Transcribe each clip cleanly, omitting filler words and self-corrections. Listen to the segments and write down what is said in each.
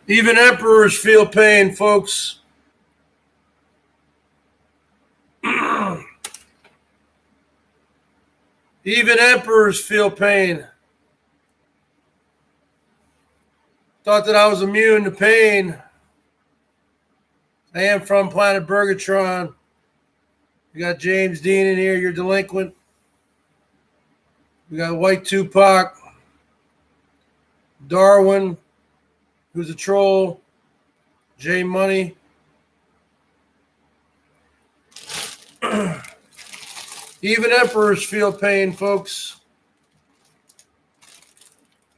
Even emperors feel pain, folks. Even emperors feel pain. Thought that I was immune to pain. I am from planet Bergatron. We got James Dean in here. You're delinquent. We got White Tupac. Darwin, who's a troll. J Money. Even emperors feel pain, folks.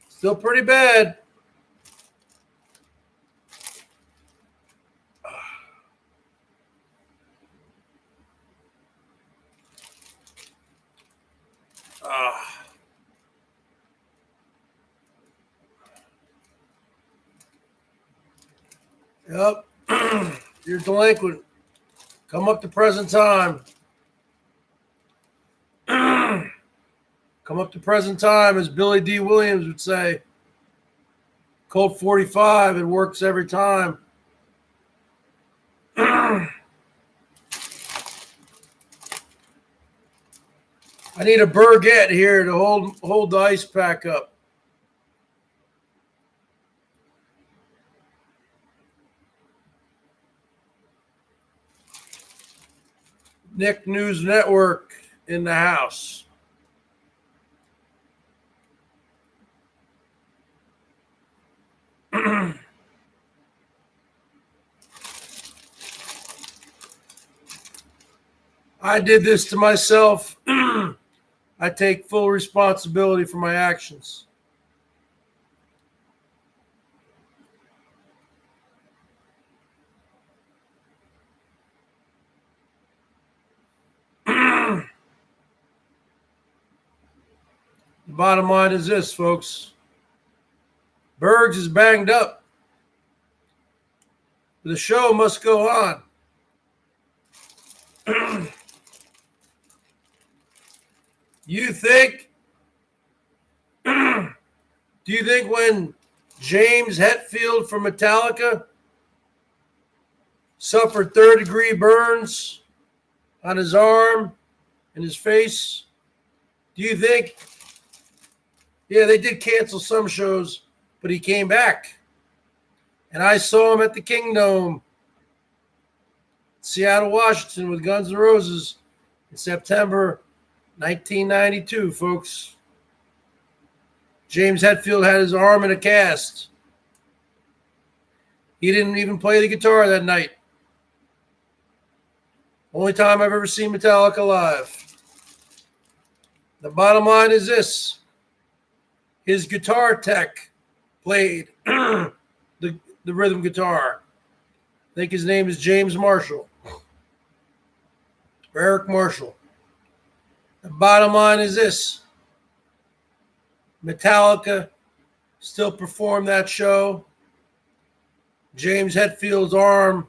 Still pretty bad. Yep. You're delinquent. Come up to present time. Come up to present time, as Billy D. Williams would say. Colt 45, it works every time. I need a Bergette here to hold the ice pack up. Nick News Network in the house. I did this to myself. I take full responsibility for my actions. The bottom line is this, folks. Bergs is banged up. The show must go on. You think? Do you think when James Hetfield from Metallica suffered third-degree burns on his arm and his face, do you think? Yeah, they did cancel some shows, but he came back. And I saw him at the Kingdome, Seattle, Washington, with Guns N' Roses in September 1992, folks. James Hetfield had his arm in a cast. He didn't even play the guitar that night. Only time I've ever seen Metallica live. The bottom line is this. His guitar tech played the rhythm guitar. I think his name is James Marshall. Or Eric Marshall. The bottom line is this. Metallica still performed that show. James Hetfield's arm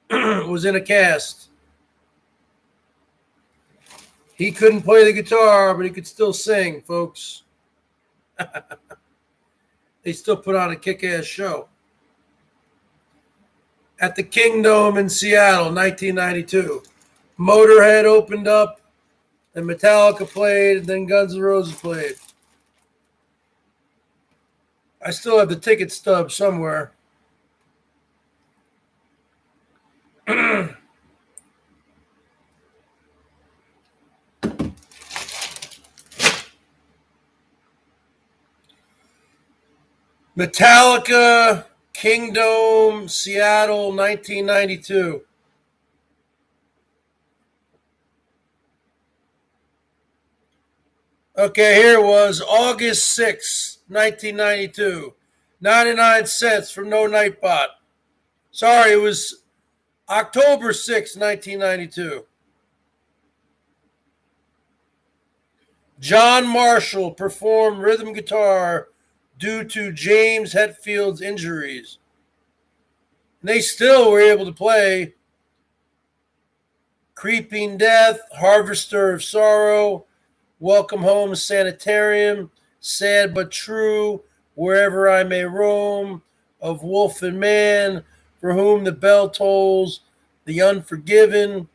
was in a cast. He couldn't play the guitar, but he could still sing, folks. They still put on a kick-ass show. At the Kingdome in Seattle, 1992. Motorhead opened up, then Metallica played, and then Guns N' Roses played. I still have the ticket stub somewhere. Metallica, Kingdome, Seattle, 1992. Okay, here it was, August 6th, 1992. 99 cents from No Nightbot. Sorry, it was October 6th, 1992. John Marshall performed rhythm guitar due to James Hetfield's injuries. And they still were able to play Creeping Death, Harvester of Sorrow, Welcome Home Sanitarium, Sad But True, Wherever I May Roam, Of Wolf and Man, For Whom the Bell Tolls, The Unforgiven,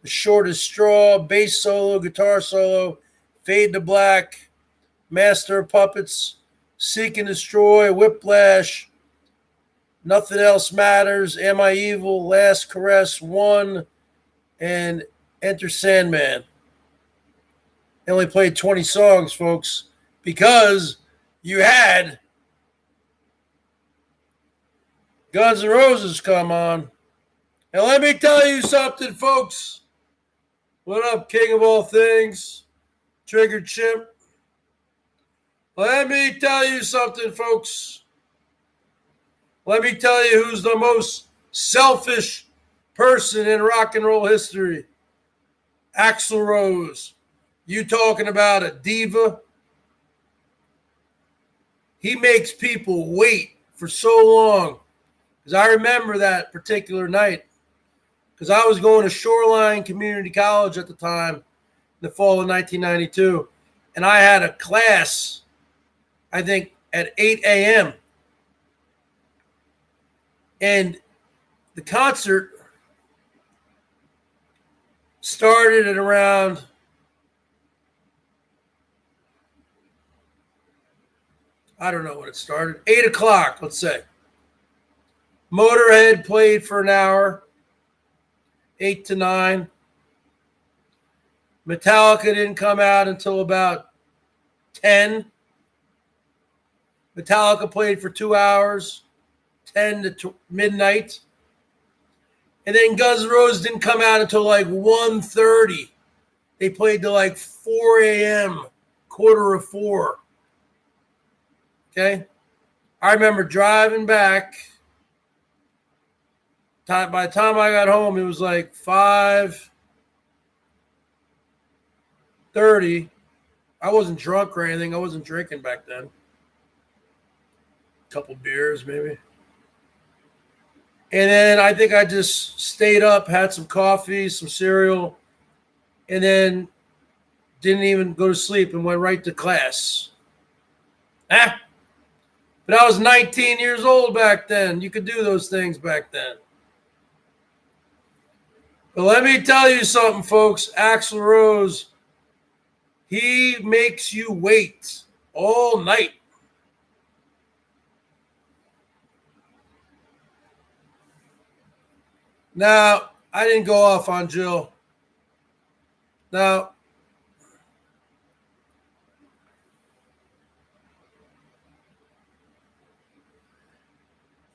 The Shortest Straw, bass solo, guitar solo, Fade to Black, Master of Puppets, Seek and Destroy, Whiplash, Nothing Else Matters, Am I Evil, Last Caress, One, and Enter Sandman. They only played 20 songs, folks, because you had Guns N' Roses come on. And let me tell you something, folks. What up, King of all things? Triggered Chimp. Let me tell you something, folks. Let me tell you who's the most selfish person in rock and roll history. Axl Rose. You talking about a diva? He makes people wait for so long. Because I remember that particular night. Because I was going to Shoreline Community College at the time, in the fall of 1992. And I had a class, I think, at 8 a.m. And the concert started at around I don't know when it started. 8 o'clock, let's say. Motorhead played for an hour, 8 to 9. Metallica didn't come out until about 10. Metallica played for 2 hours, 10 to midnight. And then Guns N' Roses didn't come out until like 1:30. They played till like 4 a.m., 3:45. Okay? I remember driving back. By the time I got home, it was like 5:30. I wasn't drunk or anything. I wasn't drinking back then. A couple beers, maybe. And then I think I just stayed up, had some coffee, some cereal, and then didn't even go to sleep and went right to class. But I was 19 years old back then. You could do those things back then. But let me tell you something, folks. Axl Rose, he makes you wait all night. Now, I didn't go off on Jill. Now,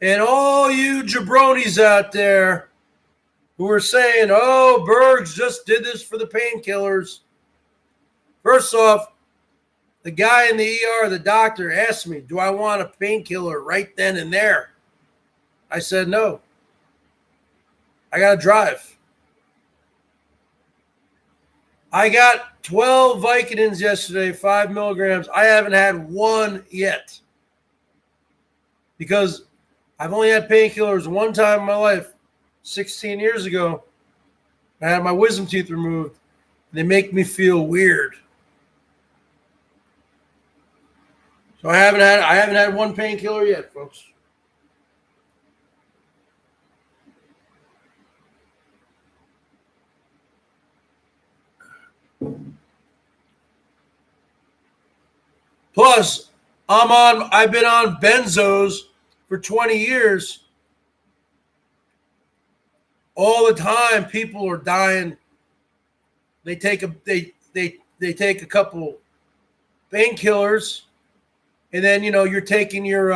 and all you jabronis out there who are saying, oh, Bergs just did this for the painkillers. First off, the guy in the ER, the doctor, asked me, do I want a painkiller right then and there? I said no. I got to drive. I got 12 Vicodins yesterday, 5 milligrams. I haven't had one yet because I've only had painkillers one time in my life, 16 years ago. I had my wisdom teeth removed. They make me feel weird. So I haven't had one painkiller yet, folks. Plus, I've been on benzos for 20 years. All the time, people are dying. They take they take a couple painkillers, and then you're taking your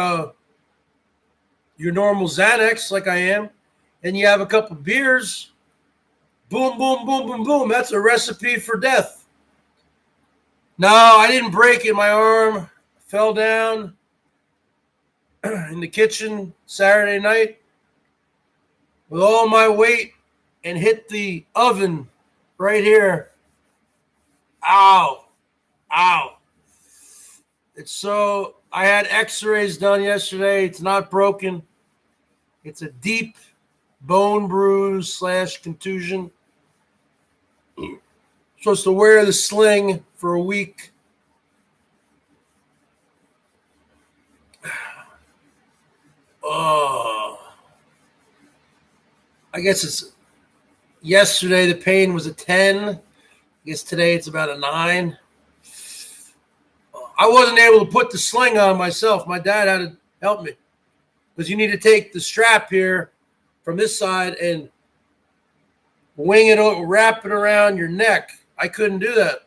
normal Xanax like I am, and you have a couple beers. Boom, boom, boom, boom, boom. That's a recipe for death. No, I didn't break it. My arm fell down in the kitchen Saturday night with all my weight and hit the oven right here. Ow. Ow. I had x-rays done yesterday. It's not broken. It's a deep bone bruise / contusion. Supposed to wear the sling for a week. Oh. I guess it's yesterday the pain was a 10. I guess today it's about a 9. I wasn't able to put the sling on myself. My dad had to help me because you need to take the strap here from this side and wing it over, wrap it around your neck. I couldn't do that.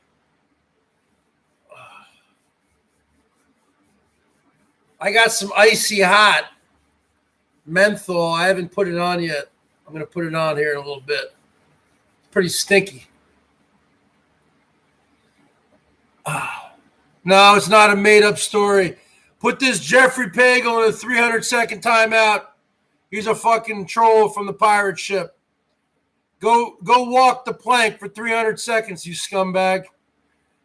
I got some icy hot menthol. I haven't put it on yet. I'm going to put it on here in a little bit. It's pretty stinky. No, it's not a made-up story. Put this Jeffrey Pagel in a 300-second timeout. He's a fucking troll from the pirate ship. Go walk the plank for 300 seconds, you scumbag.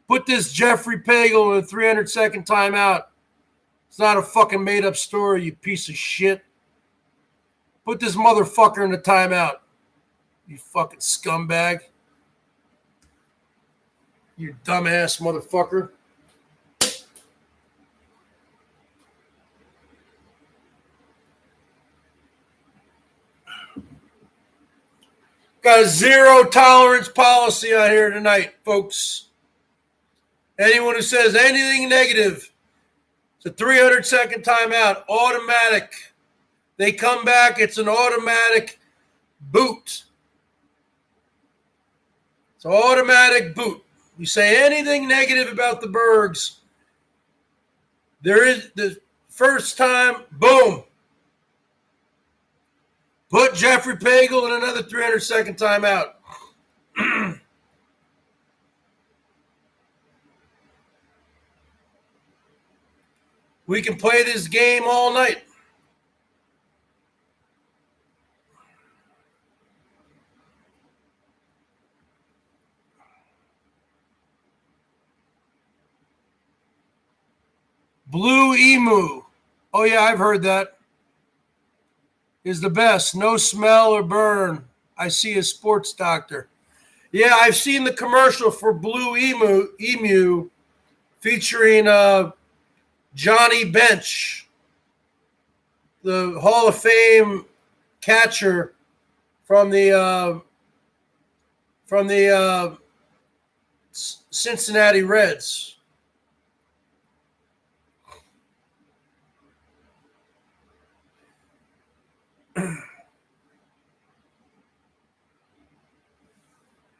Put this Jeffrey Pagel in a 300-second timeout. It's not a fucking made-up story, you piece of shit. Put this motherfucker in a timeout, you fucking scumbag. You dumbass motherfucker. Got a zero tolerance policy on here tonight, folks. Anyone who says anything negative, it's a 300-second timeout, automatic. They come back, it's an automatic boot. It's an automatic boot. You say anything negative about the Bergs, there is the first time, boom. Put Jeffrey Pagel in another 300-second timeout. We can play this game all night. Blue Emu. Oh, yeah, I've heard that. Is the best. No smell or burn. I see a sports doctor. Yeah, I've seen the commercial for Blue Emu featuring Johnny Bench, the Hall of Fame catcher from the Cincinnati Reds.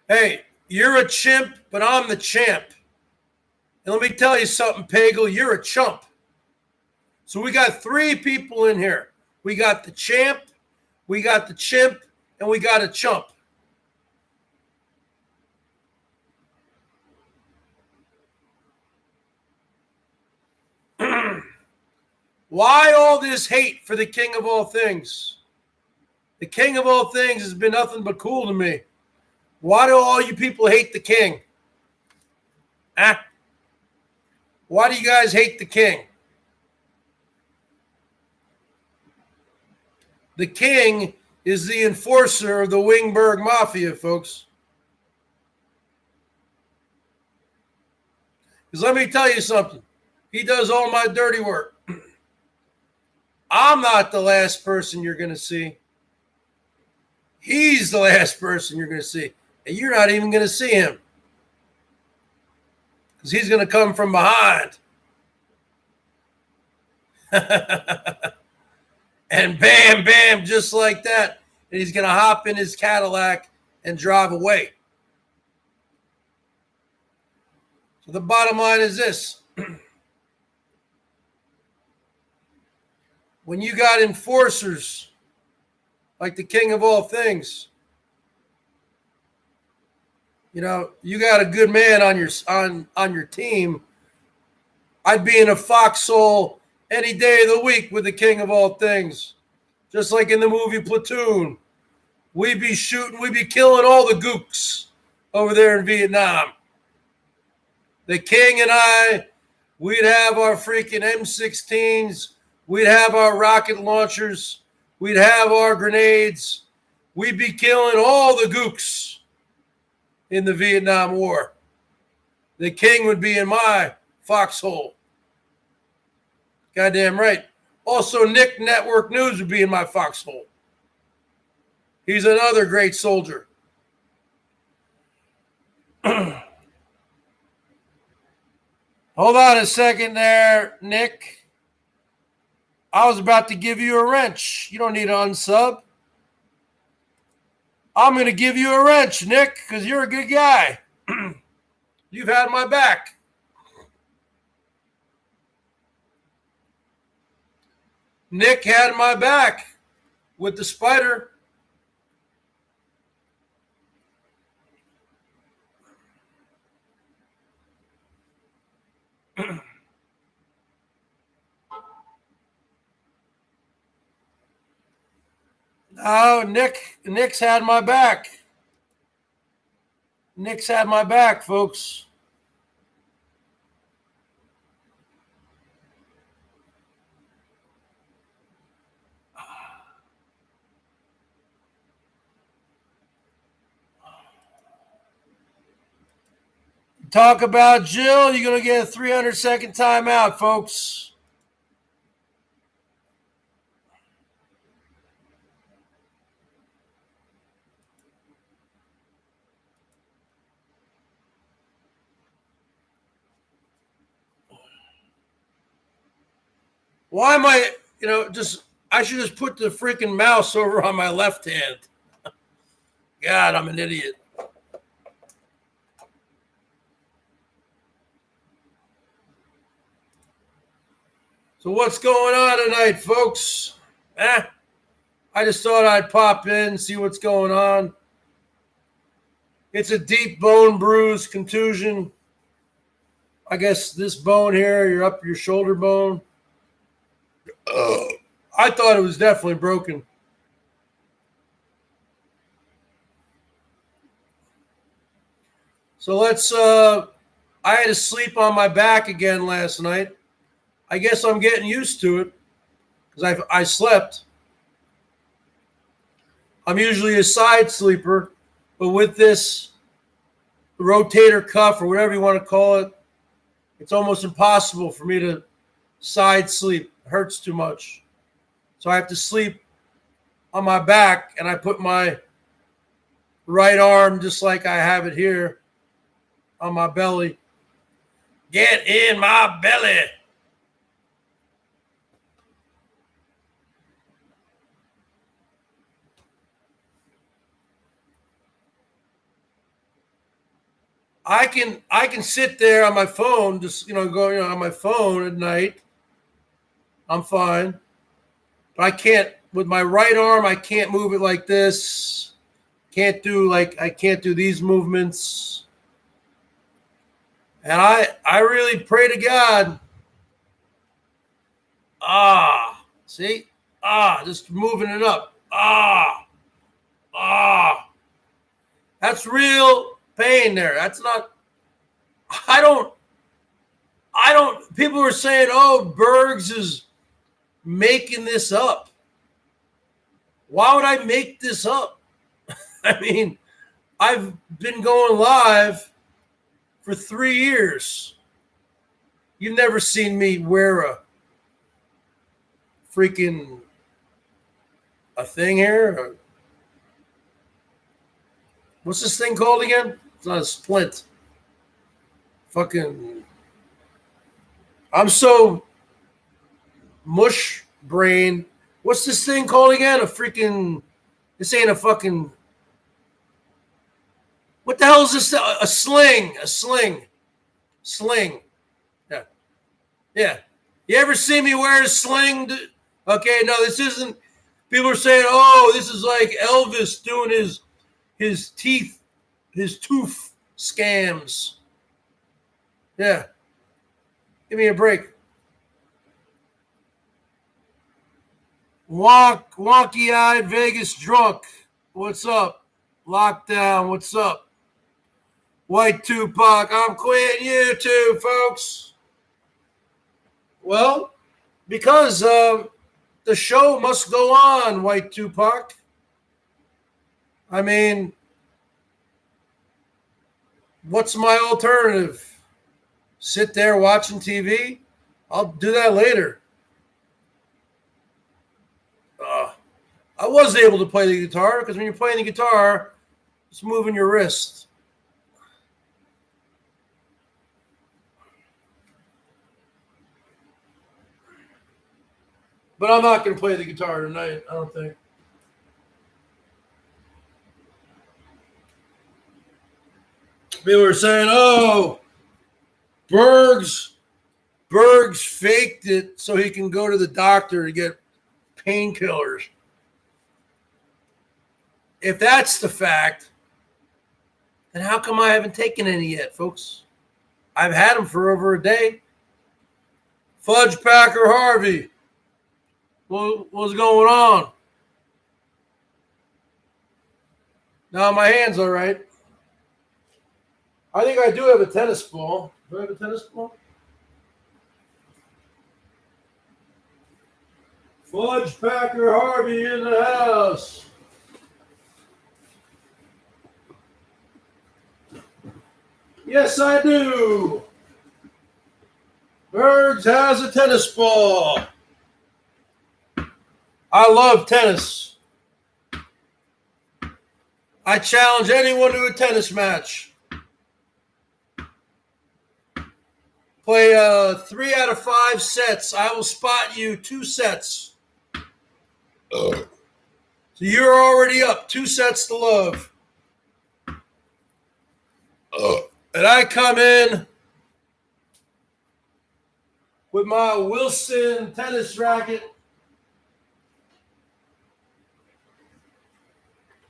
Hey, you're a chimp, but I'm the champ. And let me tell you something, Pagel, you're a chump. So we got 3 people in here. We got the champ, we got the chimp, and we got a chump. Why all this hate for the king of all things? The king of all things has been nothing but cool to me. Why do all you people hate the king? Huh? Why do you guys hate the king? The king is the enforcer of the Wingberg Mafia, folks. Because let me tell you something. He does all my dirty work. I'm not the last person you're going to see. He's the last person you're going to see. And you're not even going to see him. Because he's going to come from behind. And bam, bam, just like that. And he's going to hop in his Cadillac and drive away. So the bottom line is this. When you got enforcers like the king of all things, you know, you got a good man on your team. I'd be in a foxhole any day of the week with the king of all things. Just like in the movie Platoon. We'd be shooting, we'd be killing all the gooks over there in Vietnam. The king and I, we'd have our freaking M16s. We'd have our rocket launchers. We'd have our grenades. We'd be killing all the gooks in the Vietnam War. The king would be in my foxhole. Goddamn right. Also, Nick Network News would be in my foxhole. He's another great soldier. Hold on a second there, Nick. I was about to give you a wrench. You don't need to unsub. I'm going to give you a wrench, Nick, because you're a good guy. You've had my back. Nick had my back with the spider. Oh, Nick's had my back. Nick's had my back, folks. Talk about Jill, you're going to get a 300-second timeout, folks. Why am I, I should just put the freaking mouse over on my left hand. God, I'm an idiot. So what's going on tonight, folks? I just thought I'd pop in, see what's going on. It's a deep bone bruise, contusion. I guess this bone here, you're up your shoulder bone. I thought it was definitely broken. So I had to sleep on my back again last night. I guess I'm getting used to it because I slept. I'm usually a side sleeper, but with this rotator cuff or whatever you want to call it, it's almost impossible for me to side sleep. It hurts too much. So I have to sleep on my back, and I put my right arm, just like I have it here, on my belly. Get in my belly. I can sit there on my phone, just go on my phone at night. I'm fine, but I can't with my right arm. I can't move it like this. I can't do these movements. And I really pray to God. See, just moving it up. That's real pain there. That's not, I don't, people were saying, oh, BERGS is making this up. Why would I make this up? I mean, I've been going live for 3 years. You've never seen me wear a freaking thing here. What's this thing called again? It's not a splint. Fucking. I'm so mush brain. What's this thing called again? A freaking. This ain't a fucking. What the hell is this? A sling. A sling. Sling. Yeah. Yeah. You ever see me wear a sling? Okay, no, this isn't. People are saying, oh, this is like Elvis doing his tooth scams. Yeah. Give me a break. Wonky-eyed Vegas drunk. What's up? Lockdown. What's up? White Tupac. I'm quitting YouTube, folks. Well, because the show must go on, White Tupac. I mean, what's my alternative? Sit there watching TV? I'll do that later. I was able to play the guitar because when you're playing the guitar, it's moving your wrist. But I'm not going to play the guitar tonight, I don't think. People were saying, oh, Bergs faked it so he can go to the doctor to get painkillers. If that's the fact, then how come I haven't taken any yet, folks? I've had them for over a day. Fudge Packer Harvey. What's going on? Now my hand's all right. I think I do have a tennis ball. Do I have a tennis ball? Fudge Packer Harvey in the house. Yes, I do. Bergs has a tennis ball. I love tennis. I challenge anyone to a tennis match. Play 3 out of 5 sets. I will spot you 2 sets. So you're already up 2 sets to love. And I come in with my Wilson tennis racket.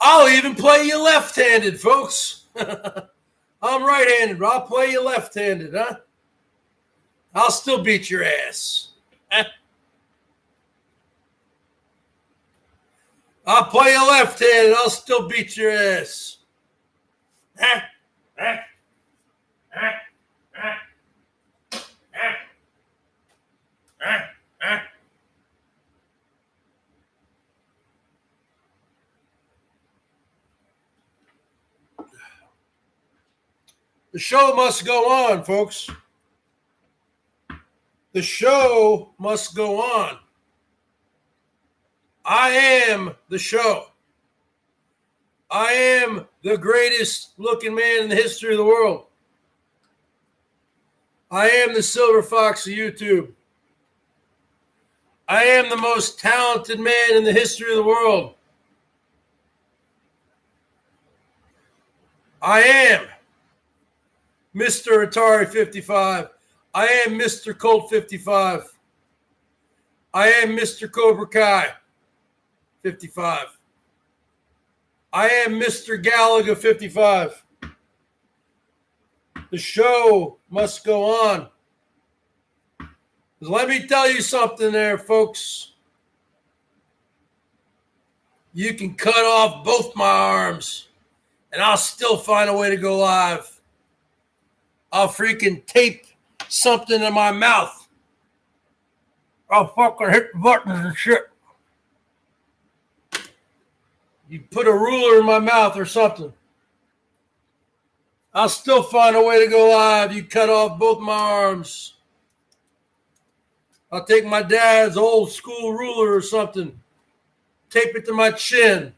I'll even play you left-handed, folks. I'm right-handed, but I'll play you left-handed, huh? I'll still beat your ass. I'll play you left-handed. I'll still beat your ass. The show must go on, folks. The show must go on. I am the show. I am the greatest looking man in the history of the world. I am the silver fox of YouTube. I am the most talented man in the history of the world. I am Mr. Atari 55. I am Mr. Colt 55. I am Mr. Cobra Kai 55. I am Mr. Galaga 55. The show must go on. Let me tell you something there, folks. You can cut off both my arms, and I'll still find a way to go live. I'll freaking tape something in my mouth. I'll fucking hit the buttons and shit. You put a ruler in my mouth or something. I'll still find a way to go live. You cut off both my arms. I'll take my dad's old school ruler or something, tape it to my chin.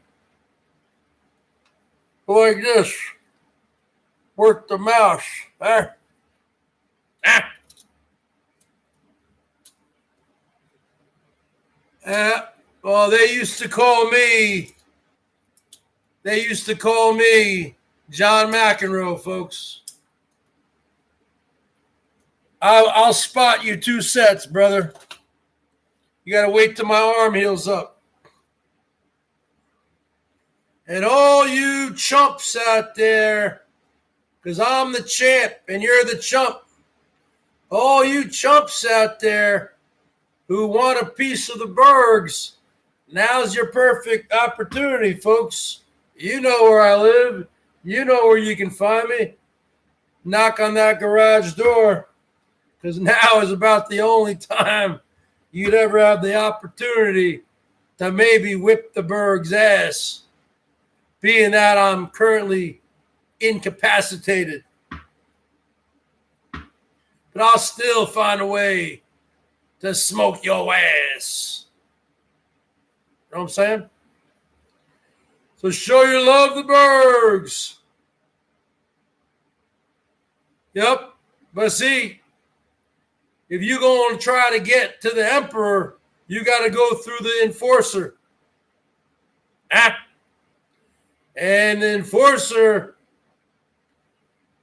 Go like this. Work the mouse. Ah. Well, they used to call me John McEnroe, folks. I'll spot you 2 sets, brother. You got to wait till my arm heals up. And all you chumps out there, because I'm the champ and you're the chump, all you chumps out there who want a piece of the Bergs, now's your perfect opportunity, folks. You know where I live. You know where you can find me. Knock on that garage door, because now is about the only time you'd ever have the opportunity to maybe whip the Bergs' ass, being that I'm currently incapacitated. But I'll still find a way to smoke your ass. You know what I'm saying? So show your love to Bergs. Yep. But see, if you're going to try to get to the emperor, you got to go through the enforcer. And the enforcer,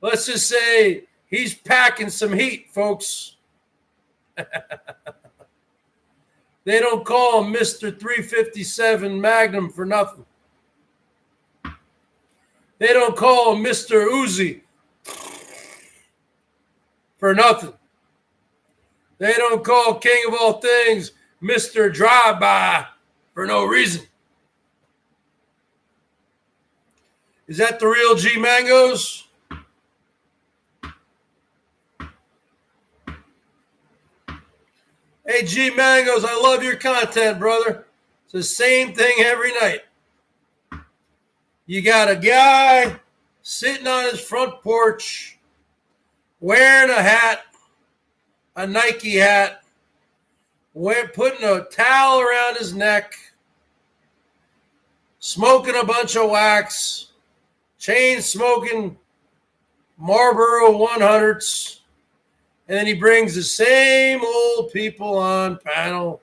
let's just say he's packing some heat, folks. They don't call him Mr. 357 Magnum for nothing. They don't call him Mr. Uzi for nothing. They don't call King of all things Mr. Drive-By for no reason. Is that the real G Mangoes? Hey, G Mangoes, I love your content, brother. It's the same thing every night. You got a guy sitting on his front porch wearing a hat, a Nike hat, putting a towel around his neck, smoking a bunch of wax, chain smoking Marlboro 100s, and then he brings the same old people on panel.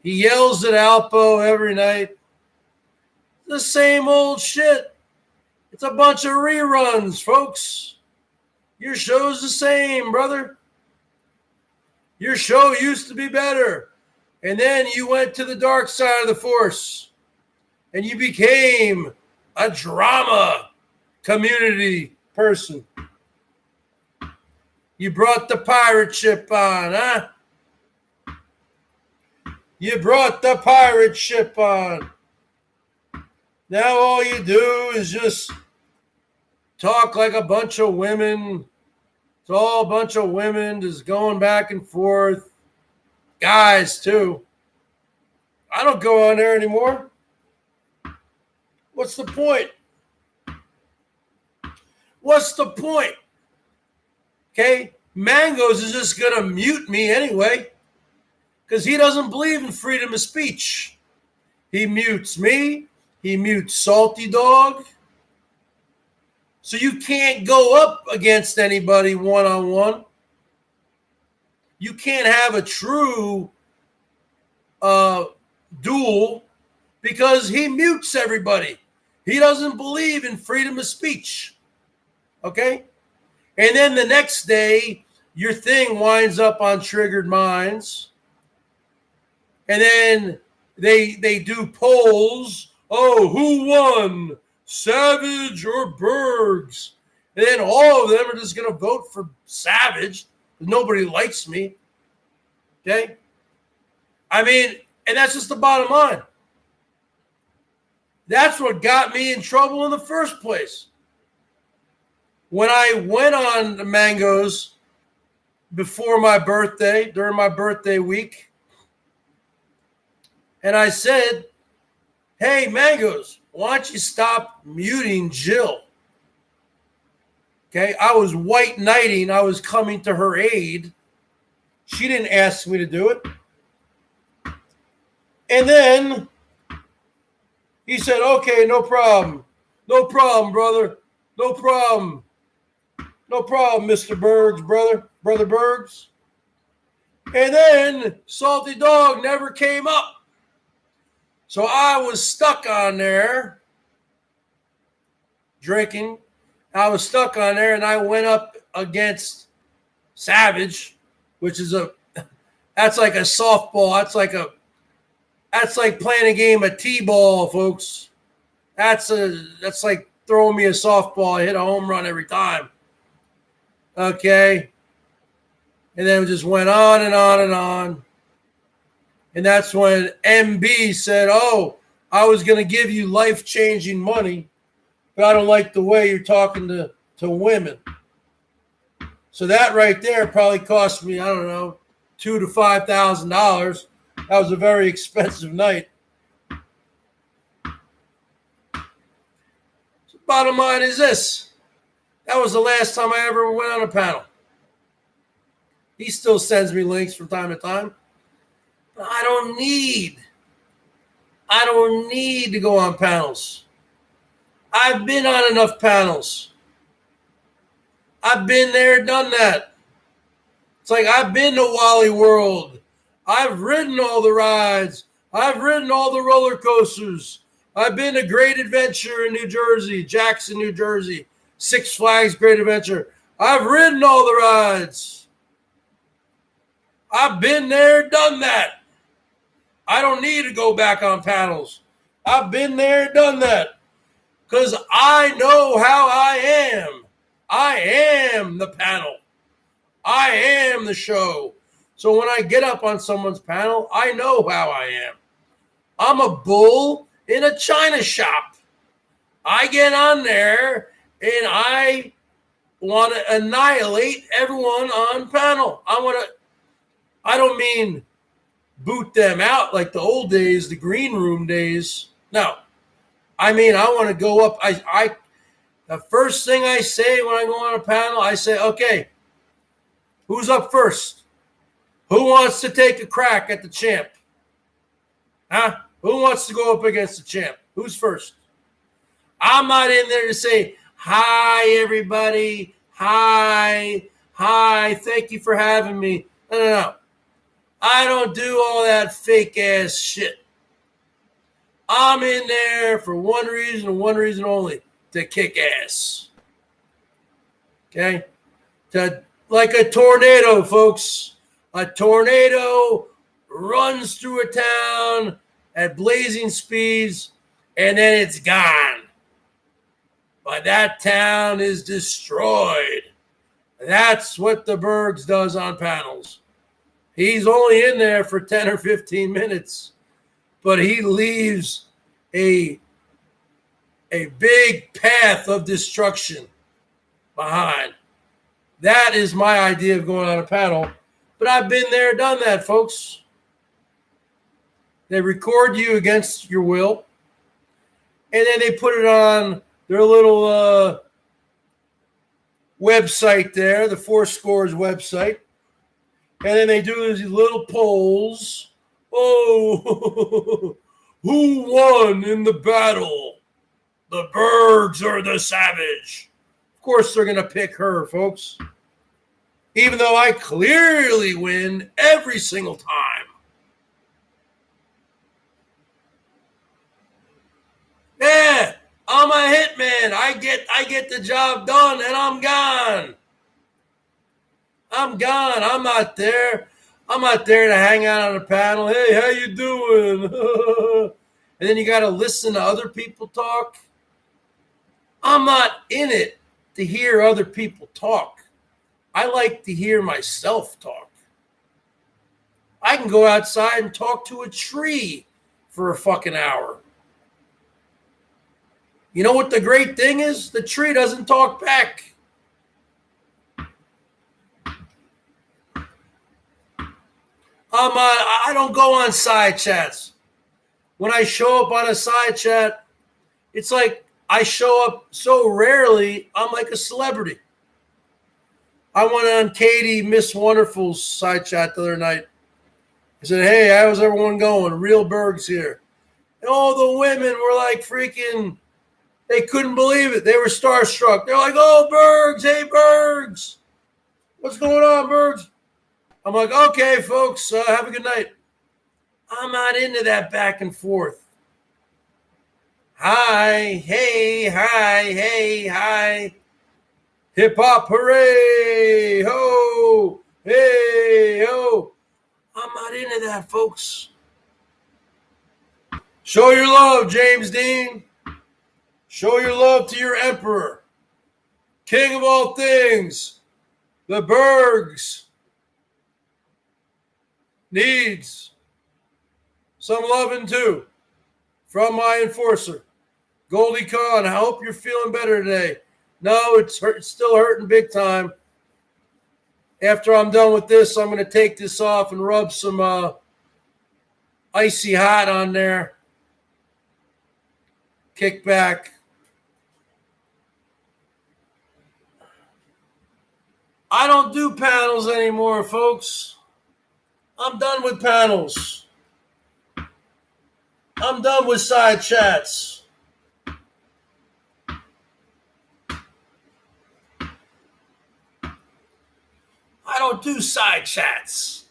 He yells at Alpo every night. The same old shit. It's a bunch of reruns, folks. Your show's the same, brother. Your show used to be better. And then you went to the dark side of the force. And you became a drama community person. You brought the pirate ship on, huh? You brought the pirate ship on. Now all you do is just talk like a bunch of women. It's all a bunch of women just going back and forth. Guys, too. I don't go on there anymore. What's the point? What's the point? Okay? Mangoes is just going to mute me anyway because he doesn't believe in freedom of speech. He mutes me. He mutes Salty Dog. So you can't go up against anybody one-on-one. You can't have a true duel because he mutes everybody. He doesn't believe in freedom of speech. Okay? And then the next day, your thing winds up on Triggered Minds. And then they do polls. Oh, who won? Savage or Bergs? And then all of them are just going to vote for Savage. Nobody likes me. Okay? I mean, and that's just the bottom line. That's what got me in trouble in the first place. When I went on the Mangoes before my birthday, during my birthday week, and I said, hey, Mangoes, why don't you stop muting Jill? Okay, I was white knighting. I was coming to her aid. She didn't ask me to do it. And then he said, okay, no problem. No problem, brother. No problem. No problem, Mr. Bergs, brother. Brother Bergs. And then Salty Dog never came up. So I was stuck on there drinking. I was stuck on there, and I went up against Savage, which is that's like a softball. That's like playing a game of T-ball, folks. That's like throwing me a softball. I hit a home run every time. Okay. And then it just went on and on and on. And that's when MB said, oh, I was going to give you life-changing money, but I don't like the way you're talking to women. So that right there probably cost me, I don't know, $2,000 to $5,000. That was a very expensive night. So bottom line is this. That was the last time I ever went on a panel. He still sends me links from time to time. But I don't need to go on panels. I've been on enough panels. I've been there, done that. It's like I've been to Wally World. I've ridden all the rides. I've ridden all the roller coasters. I've been to Great Adventure in New Jersey, Jackson, New Jersey, Six Flags Great Adventure. I've ridden all the rides. I've been there, done that. I don't need to go back on panels. I've been there, done that. Because I know how I am. I am the panel. I am the show. So when I get up on someone's panel, I know how I am. I'm a bull in a china shop. I get on there and I want to annihilate everyone on panel. I don't mean boot them out like the old days, the green room days. No. I mean, I want to go up. The first thing I say when I go on a panel, I say, okay, who's up first? Who wants to take a crack at the champ? Huh? Who wants to go up against the champ? Who's first? I'm not in there to say, hi, everybody. Hi. Thank you for having me. No. I don't do all that fake ass shit. I'm in there for one reason and one reason only, to kick ass. Okay? Like a tornado, folks. A tornado runs through a town at blazing speeds, and then it's gone. But that town is destroyed. That's what the Bergs does on panels. He's only in there for 10 or 15 minutes, but he leaves a big path of destruction behind. That is my idea of going on a panel, but I've been there, done that, folks. They record you against your will, and then they put it on their little website there, the Four Scores website. And then they do these little polls. Oh, who won in the battle? The Bergs or the Savage? Of course they're going to pick her, folks. Even though I clearly win every single time. Yeah, I'm a hitman. I get the job done and I'm gone. I'm gone. I'm not there. I'm not there to hang out on a panel. Hey, how you doing? And then you got to listen to other people talk. I'm not in it to hear other people talk. I like to hear myself talk. I can go outside and talk to a tree for a fucking hour. You know what the great thing is? The tree doesn't talk back. I don't go on side chats. When I show up on a side chat, it's like I show up so rarely, I'm like a celebrity. I went on Katie Miss Wonderful's side chat the other night. I said, hey, how's everyone going? Real Bergs here. And all the women were like freaking, they couldn't believe it. They were starstruck. They're like, oh, Bergs, hey, Bergs. What's going on, Bergs? I'm like, okay, folks, have a good night. I'm not into that back and forth. Hi, hey, hi, hey, hi. Hip hop, hooray, ho, hey, ho. I'm not into that, folks. Show your love, James Dean. Show your love to your emperor. King of all things. The Bergs needs some loving too from my enforcer, Goldie Khan. I hope you're feeling better today. No, it's still hurting big time. After I'm done with this, I'm going to take this off and rub some icy hot on there. Kick back. I don't do panels anymore, folks. I'm done with panels. I'm done with side chats. I don't do side chats.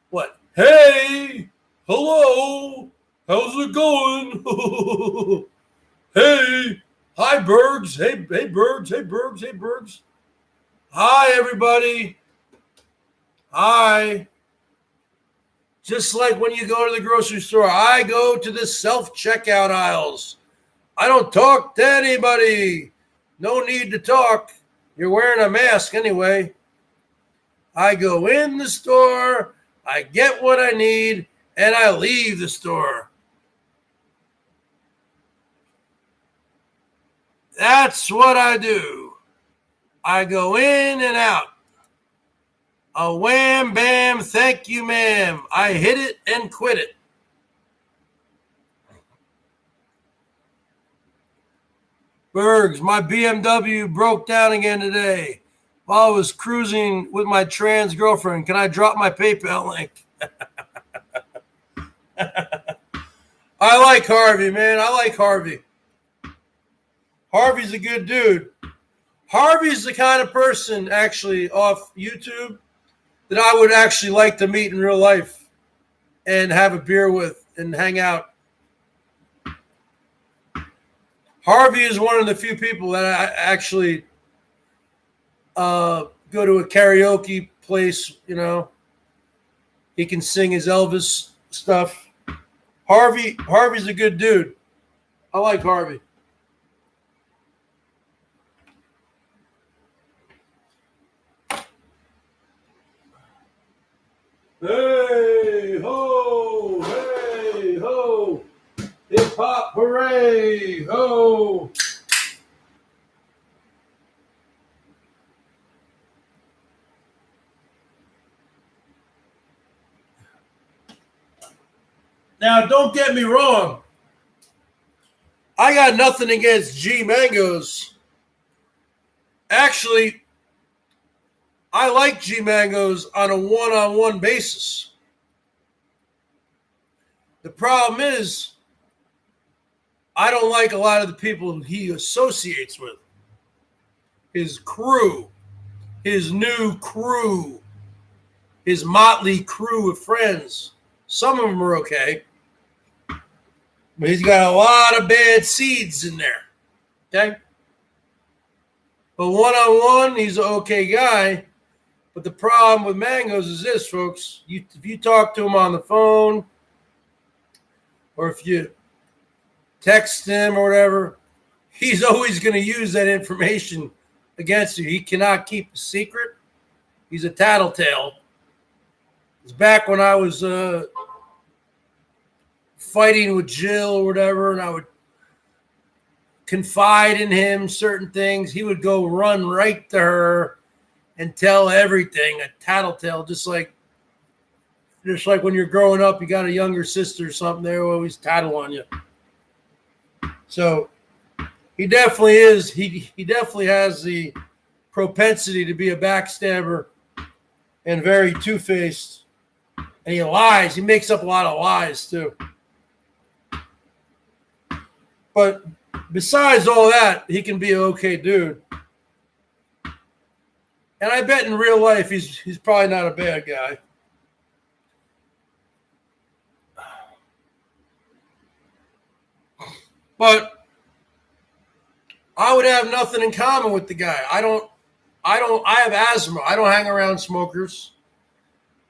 What? Hey, hello, how's it going? Hey, hi, Bergs. Hey, Bergs. Hey, Bergs. Hey, Bergs. Hi, everybody. Hi. Just like when you go to the grocery store, I go to the self-checkout aisles. I don't talk to anybody. No need to talk. You're wearing a mask anyway. I go in the store, I get what I need, and I leave the store. That's what I do. I go in and out. A wham, bam, thank you, ma'am. I hit it and quit it. Bergs, my BMW broke down again today while I was cruising with my trans girlfriend. Can I drop my PayPal link? I like Harvey, man. I like Harvey. Harvey's a good dude. Harvey's the kind of person, actually, off YouTube that I would actually like to meet in real life and have a beer with and hang out. Harvey is one of the few people that I actually go to a karaoke place, you know. He can sing his Elvis stuff. Harvey's a good dude. I like Harvey. Hey ho, hey ho, hip hop hooray, ho. Now, don't get me wrong. I got nothing against G Mangoes. Actually, I like G Mangoes on a one-on-one basis. The problem is, I don't like a lot of the people he associates with. His crew, his new crew, his motley crew of friends. Some of them are okay. But he's got a lot of bad seeds in there. Okay? But one-on-one, he's an okay guy. But the problem with Mangoes is this, folks. If you talk to him on the phone or if you text him or whatever, he's always going to use that information against you. He cannot keep a secret. He's a tattletale. It's back when I was fighting with Jill or whatever, and I would confide in him certain things. He would go run right to her and tell everything, a tattletale, just like when you're growing up, you got a younger sister or something, they always tattle on you. So he definitely is. He definitely has the propensity to be a backstabber and very two-faced. And he lies. He makes up a lot of lies, too. But besides all that, he can be an okay dude. And I bet in real life he's probably not a bad guy. But I would have nothing in common with the guy. I have asthma. I don't hang around smokers.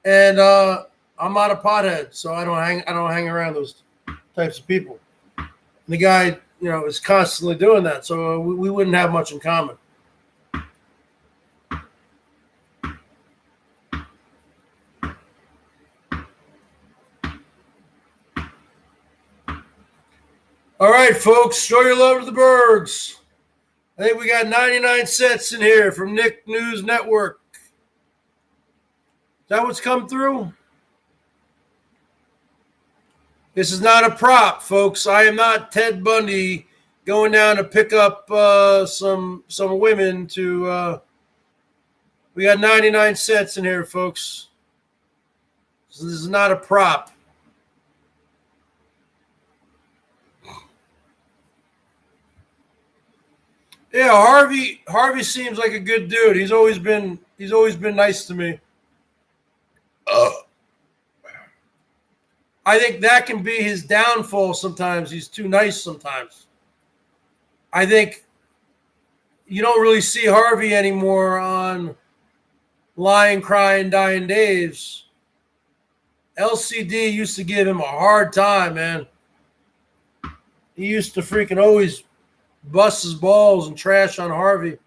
And I'm not a pothead, so I don't hang around those types of people. And the guy, is constantly doing that, so we wouldn't have much in common. All right, folks, show your love to the Bergs. I think we got 99 cents in here from Nick News Network. Is that what's come through? This is not a prop, folks. I am not Ted Bundy going down to pick up some women to we got 99 cents in here, folks. So this is not a prop. Yeah, Harvey seems like a good dude. He's always been nice to me. I think that can be his downfall sometimes. He's too nice sometimes. I think you don't really see Harvey anymore on Lying, Crying, Dying Days. LCD used to give him a hard time, man. He used to freaking always bust his balls and trash on Harvey.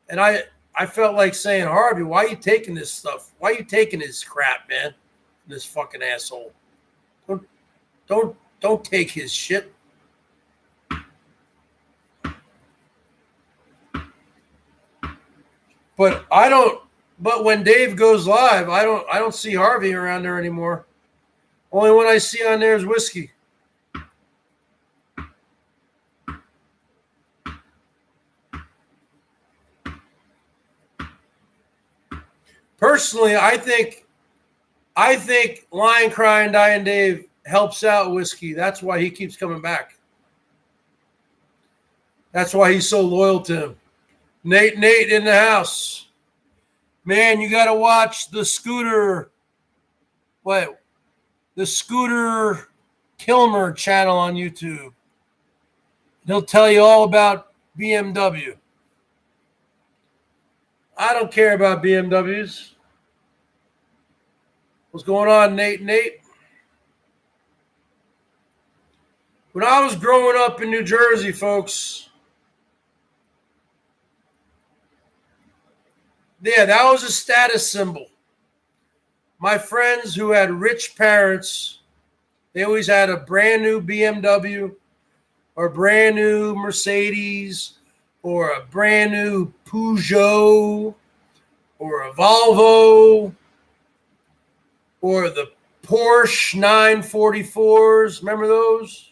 And I felt like saying, Harvey, why are you taking this stuff? Why are you taking this crap, man? This fucking asshole. Don't take his shit. But when Dave goes live, I don't see Harvey around there anymore. Only one I see on there is whiskey. Personally, I think Lying, Crying, Dying Dave helps out whiskey. That's why he keeps coming back. That's why he's so loyal to him. Nate in the house. Man, you got to watch the Scooter Kilmer channel on YouTube. He'll tell you all about BMW. I don't care about BMWs. What's going on, Nate? When I was growing up in New Jersey, folks, yeah, that was a status symbol. My friends who had rich parents, they always had a brand new BMW or a brand new Mercedes or a brand new Peugeot or a Volvo or the Porsche 944s. Remember those?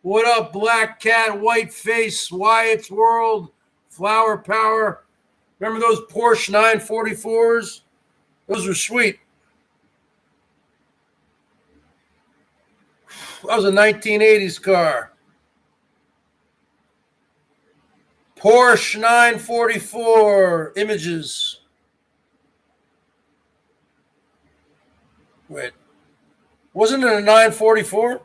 What up, Black Cat, White Face, Wyatt's World, Flower Power? Remember those Porsche 944s? Those were sweet. That was a 1980s car. Porsche 944 images. Wait. Wasn't it a 944?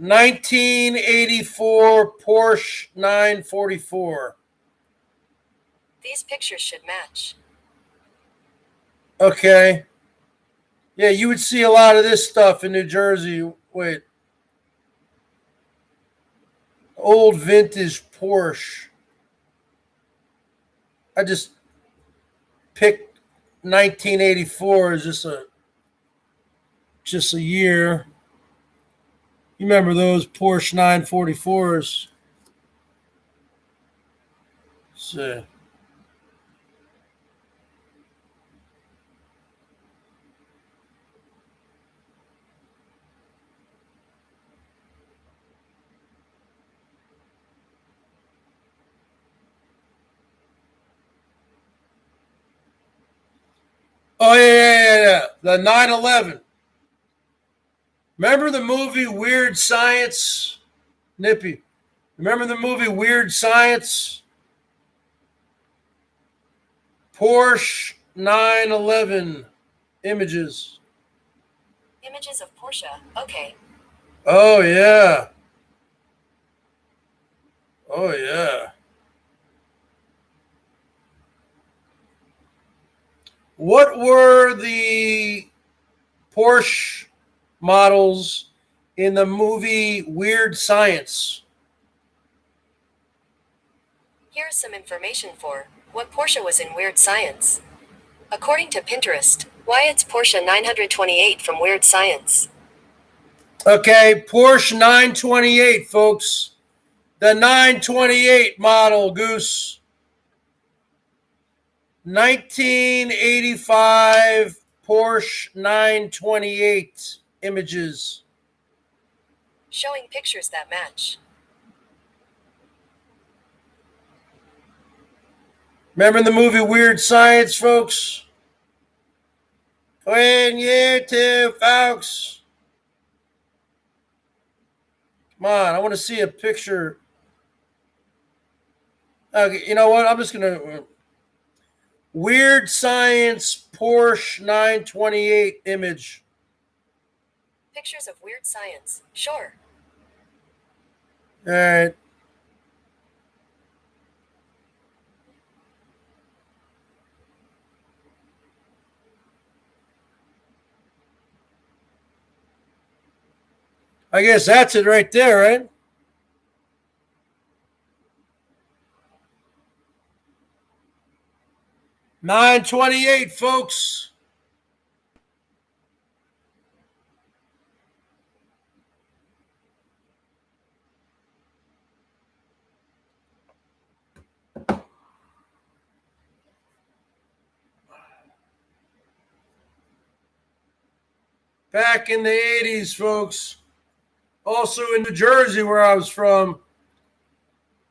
$1984 Porsche 944. These pictures should match. Okay. Yeah, you would see a lot of this stuff in New Jersey. Wait. Old vintage Porsche. I just picked 1984 as just a year. You remember those Porsche 944s? So, Oh, yeah. The 9/11. Remember the movie Weird Science? Nippy. Remember the movie Weird Science? Porsche 911 images. Images of Porsche. Okay. Oh, yeah. Oh, yeah. What were the Porsche models in the movie Weird Science? Here's some information for what Porsche was in Weird Science. According to Pinterest, Wyatt's Porsche 928 from Weird Science. Okay, Porsche 928, folks. The 928 model, Goose. 1985 Porsche 928 images. Showing pictures that match. Remember the movie Weird Science, folks? When you two folks. Come on, I want to see a picture. Okay, you know what? I'm just going to. Weird Science Porsche 928 image. Pictures of Weird Science. Sure. All right. I guess that's it right there, right? $9.28, folks. Back in the 80s, folks. Also in New Jersey, where I was from,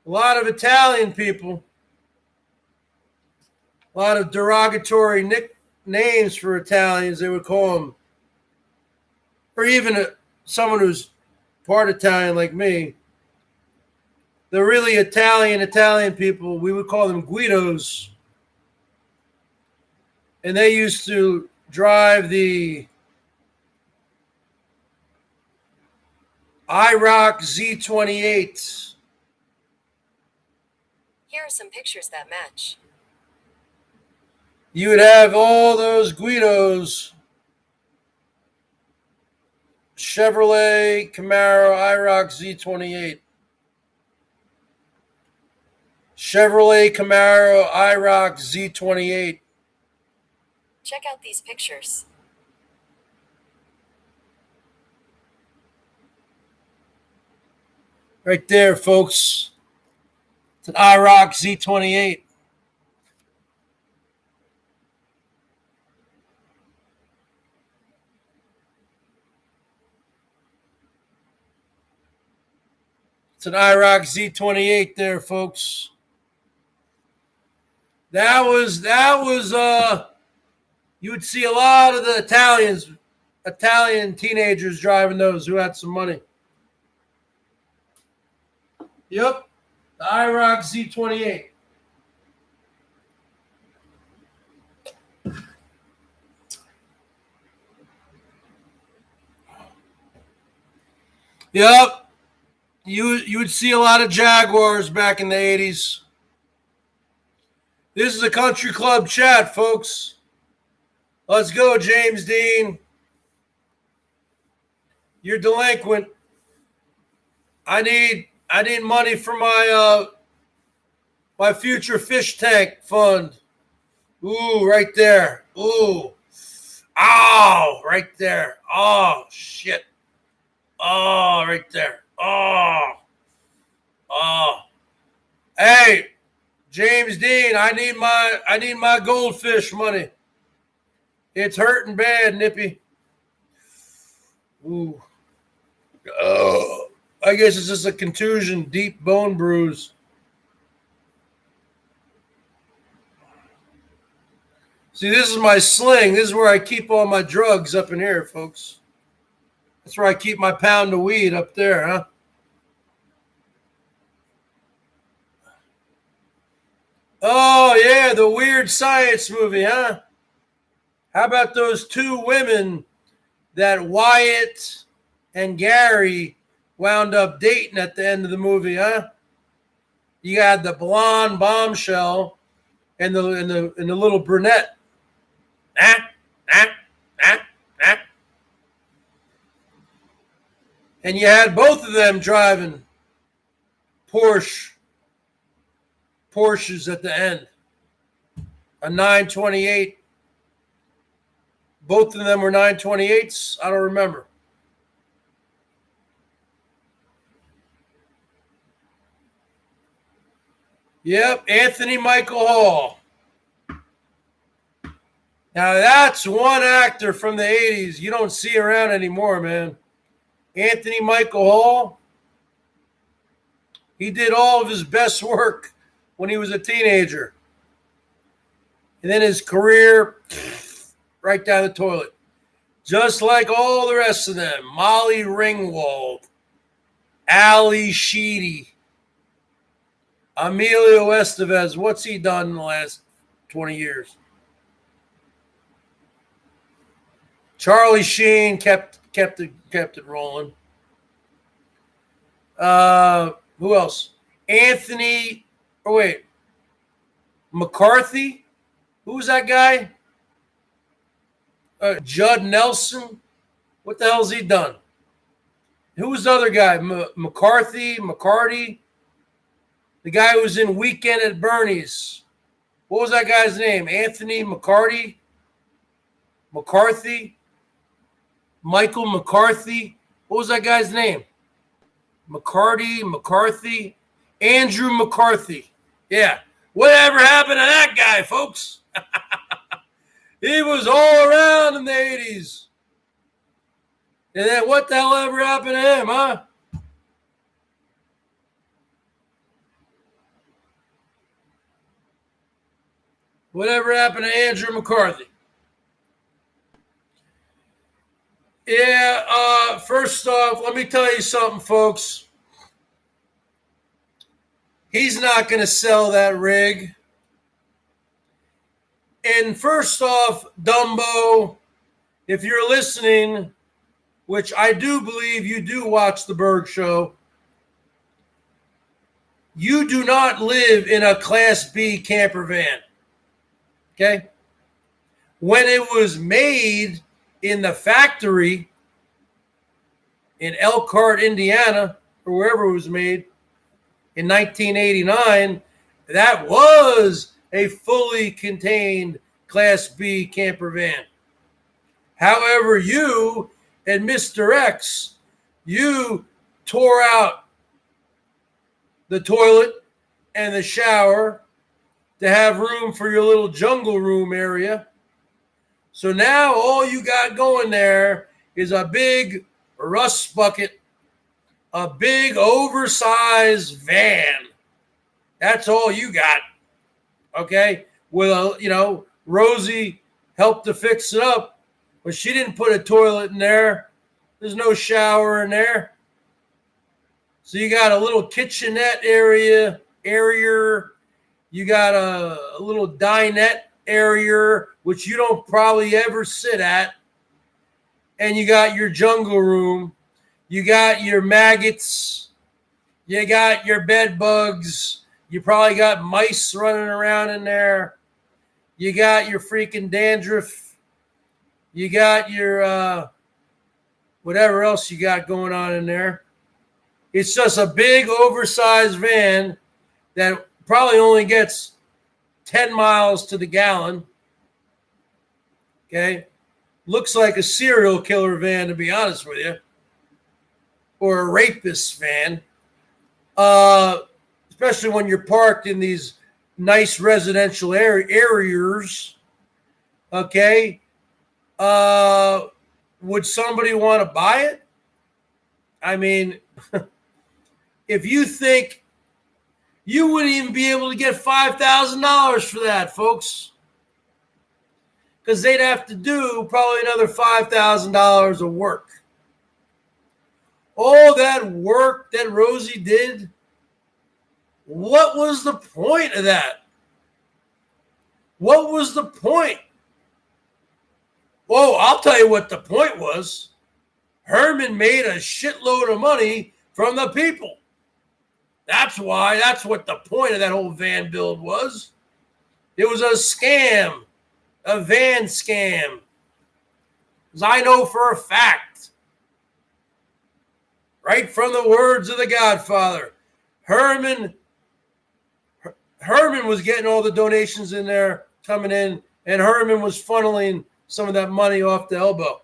a lot of Italian people. A lot of derogatory nicknames for Italians, they would call them. Or even someone who's part Italian like me. The really Italian people, we would call them Guidos. And they used to drive the IROC Z28. Here are some pictures that match. You would have all those Guidos. Chevrolet Camaro IROC Z28. Chevrolet Camaro IROC Z28. Check out these pictures. Right there, folks. It's an IROC Z28. It's an IROC Z28 there, folks. That was you would see a lot of the Italian teenagers driving those who had some money. Yep, the IROC Z28. Yep, you would see a lot of Jaguars back in the 80s. This is a country club chat, folks. Let's go, James Dean. You're delinquent. I need money for my my future fish tank fund. Ooh, right there. Ooh. Ow, right there. Oh, shit. Oh, right there. Oh. Oh. Hey, James Dean, I need my goldfish money. It's hurting bad, Nippy. Ooh. Oh. I guess it's just a contusion, deep bone bruise. See, this is my sling. This is where I keep all my drugs up in here, folks. That's where I keep my pound of weed up there, huh? Oh, yeah, the Weird Science movie, huh? How about those two women that Wyatt and Gary wound up dating at the end of the movie, huh? You got the blonde bombshell and the little brunette. Ah, ah, ah, ah. And you had both of them driving Porsches at the end. A 928. Both of them were 928s. I don't remember. Yep, Anthony Michael Hall. Now that's one actor from the 80s you don't see around anymore, man. Anthony Michael Hall. He did all of his best work when he was a teenager. And then his career, right down the toilet. Just like all the rest of them. Molly Ringwald, Ali Sheedy, Emilio Estevez. What's he done in the last 20 years? Charlie Sheen kept it rolling. Who else? Anthony. Oh wait, McCarthy. Who's that guy? Judd Nelson. What the hell's he done? Who was the other guy? McCarty. The guy who was in Weekend at Bernie's. What was that guy's name? Anthony McCarthy. Michael McCarthy. What was that guy's name? McCarthy. Andrew McCarthy. Yeah. Whatever happened to that guy, folks? He was all around in the 80s. And then what the hell ever happened to him, huh? Whatever happened to Andrew McCarthy? Yeah, first off, let me tell you something, folks. He's not going to sell that rig. And first off, Dumbo, if you're listening, which I do believe you do watch the BERGS Show, you do not live in a Class B camper van. Okay? When it was made in the factory in Elkhart, Indiana, or wherever it was made in 1989, that was a fully contained Class B camper van. However, you and Mr. X, you tore out the toilet and the shower to have room for your little jungle room area. So now all you got going there is a big rust bucket, a big oversized van. That's all you got. Okay? With a, Rosie helped to fix it up, but she didn't put a toilet in there. There's no shower in there. So you got a little kitchenette area. You got a little dinette area, which you don't probably ever sit at. And you got your jungle room. You got your maggots. You got your bed bugs. You probably got mice running around in there. You got your freaking dandruff. You got your whatever else you got going on in there. It's just a big oversized van that probably only gets 10 miles to the gallon. Okay? Looks like a serial killer van, to be honest with you. Or a rapist van. Especially when you're parked in these nice residential areas. Okay? Would somebody want to buy it? I mean, if you think you wouldn't even be able to get $5,000 for that, folks. because they'd have to do probably another $5,000 of work. All that work that Rosie did, what was the point of that? What was the point? Oh, I'll tell you what the point was. Herman made a shitload of money from the people. That's why. That's what the point of that whole van build was. It was a scam, a van scam. As I know for a fact, right from the words of the Godfather, Herman was getting all the donations in there coming in, and Herman was funneling some of that money off the elbow.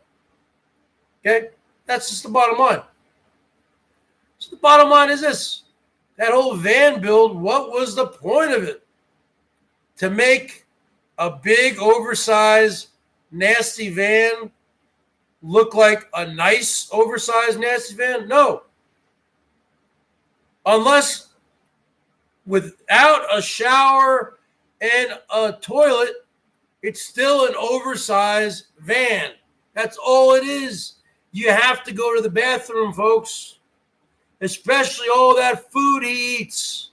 Okay? That's just the bottom line. So the bottom line is this. That whole van build, what was the point of it? To make a big, oversized, nasty van look like a nice, oversized, nasty van? No. Unless without a shower and a toilet, it's still an oversized van. That's all it is. You have to go to the bathroom, folks. Especially all that food he eats.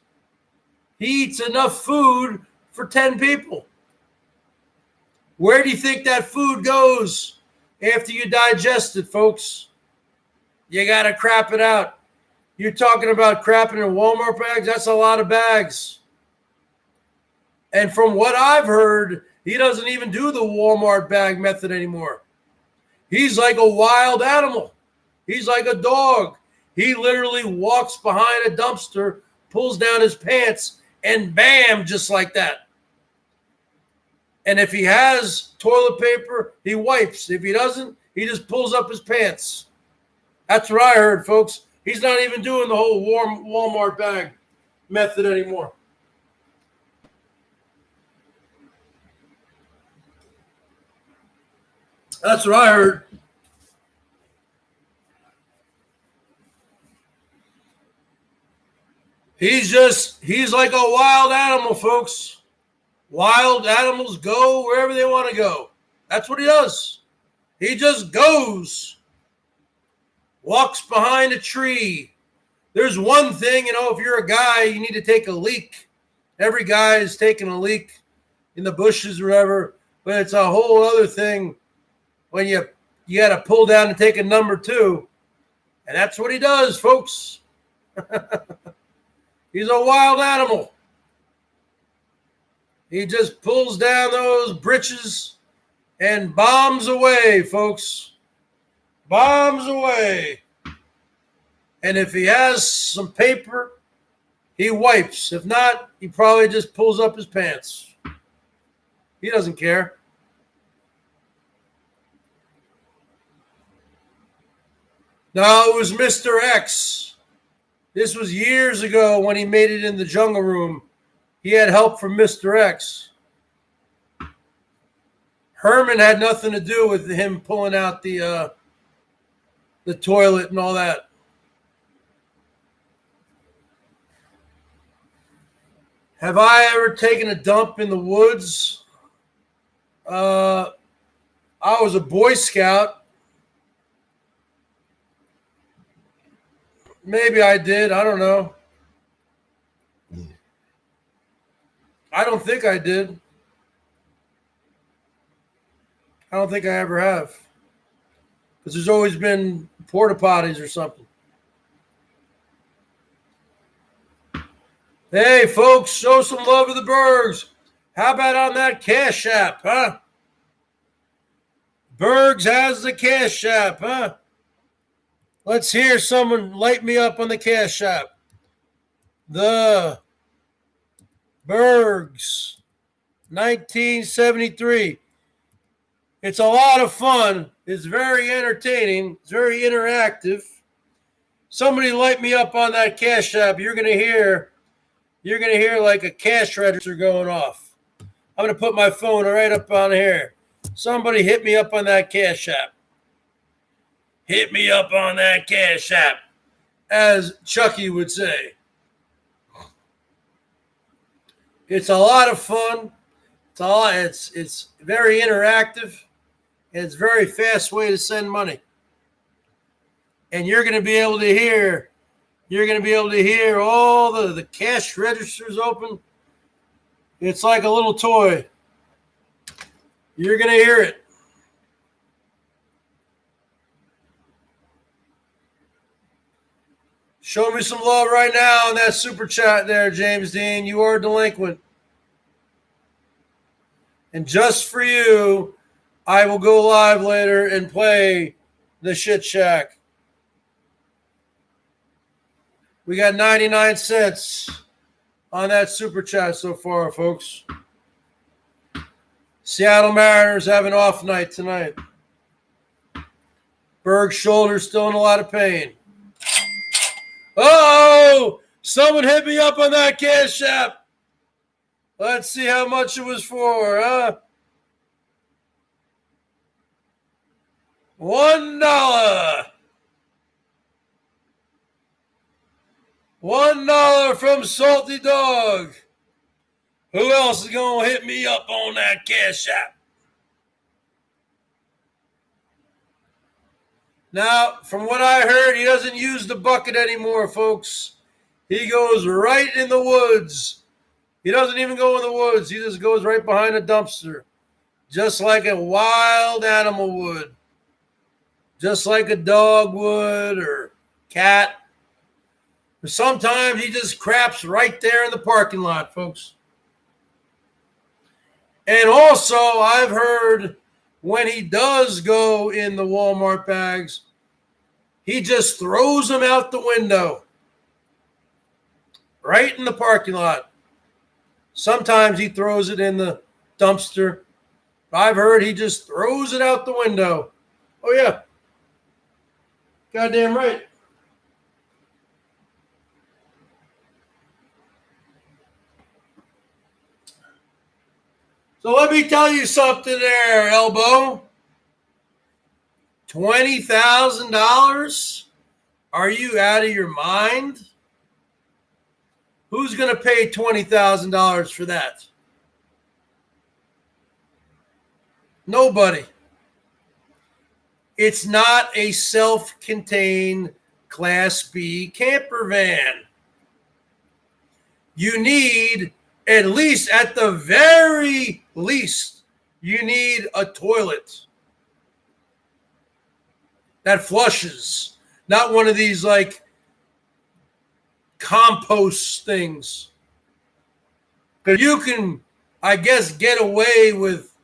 He eats enough food for 10 people. Where do you think that food goes after you digest it, folks? You got to crap it out. You're talking about crapping in Walmart bags? That's a lot of bags. And from what I've heard, he doesn't even do the Walmart bag method anymore. He's like a wild animal. He's like a dog. He literally walks behind a dumpster, pulls down his pants, and bam, just like that. And if he has toilet paper, he wipes. If he doesn't, he just pulls up his pants. That's what I heard, folks. He's not even doing the whole Walmart bag method anymore. That's what I heard. He's like a wild animal, folks. Wild animals go wherever they want to go. That's what he does. He just goes. Walks behind a tree. There's one thing, if you're a guy, you need to take a leak. Every guy is taking a leak in the bushes or whatever, but it's a whole other thing when you got to pull down and take a number 2. And that's what he does, folks. He's a wild animal. He just pulls down those britches and bombs away, folks. Bombs away. And if he has some paper, he wipes. If not, he probably just pulls up his pants. He doesn't care. No, it was Mr. X. This was years ago when he made it in the Jungle Room. He had help from Mr. X. Herman had nothing to do with him pulling out the toilet and all that. Have I ever taken a dump in the woods? I was a Boy Scout. Maybe I did. I don't know. I don't think I did. I don't think I ever have. Because there's always been porta potties or something. Hey, folks, show some love to the Bergs. How about on that Cash App, huh? Bergs has the Cash App, huh? Let's hear someone light me up on the Cash App. The BERGS 1973. It's a lot of fun. It's very entertaining. It's very interactive. Somebody light me up on that Cash App. You're gonna hear like a cash register going off. I'm gonna put my phone right up on here. Somebody hit me up on that Cash App. Hit me up on that Cash App, as Chucky would say. It's a lot of fun. It's very interactive, and it's a very fast way to send money. And you're going to be able to hear all the cash registers open. It's like a little toy. You're going to hear it. Show me some love right now in that super chat there, James Dean. You are delinquent. And just for you, I will go live later and play the Shit Shack. We got 99 cents on that super chat so far, folks. Seattle Mariners have an off night tonight. Berg's shoulder still in a lot of pain. Oh, someone hit me up on that Cash App. Let's see how much it was for, huh? $1. $1 from Salty Dog. Who else is going to hit me up on that Cash App? Now, from what I heard, he doesn't use the bucket anymore, folks. He goes right in the woods. He doesn't even go in the woods. He just goes right behind a dumpster, just like a wild animal would, just like a dog would or cat. Or sometimes he just craps right there in the parking lot, folks. And also, I've heard when he does go in the Walmart bags, he just throws them out the window, right in the parking lot. Sometimes he throws it in the dumpster. I've heard he just throws it out the window. Oh, yeah. Goddamn right. So let me tell you something there, Elbow. $20,000? Are you out of your mind? Who's going to pay $20,000 for that? Nobody. It's not a self-contained Class B camper van. You need, at least, at the very least, you need a toilet that flushes. Not one of these, like, compost things. Because you can, I guess, get away with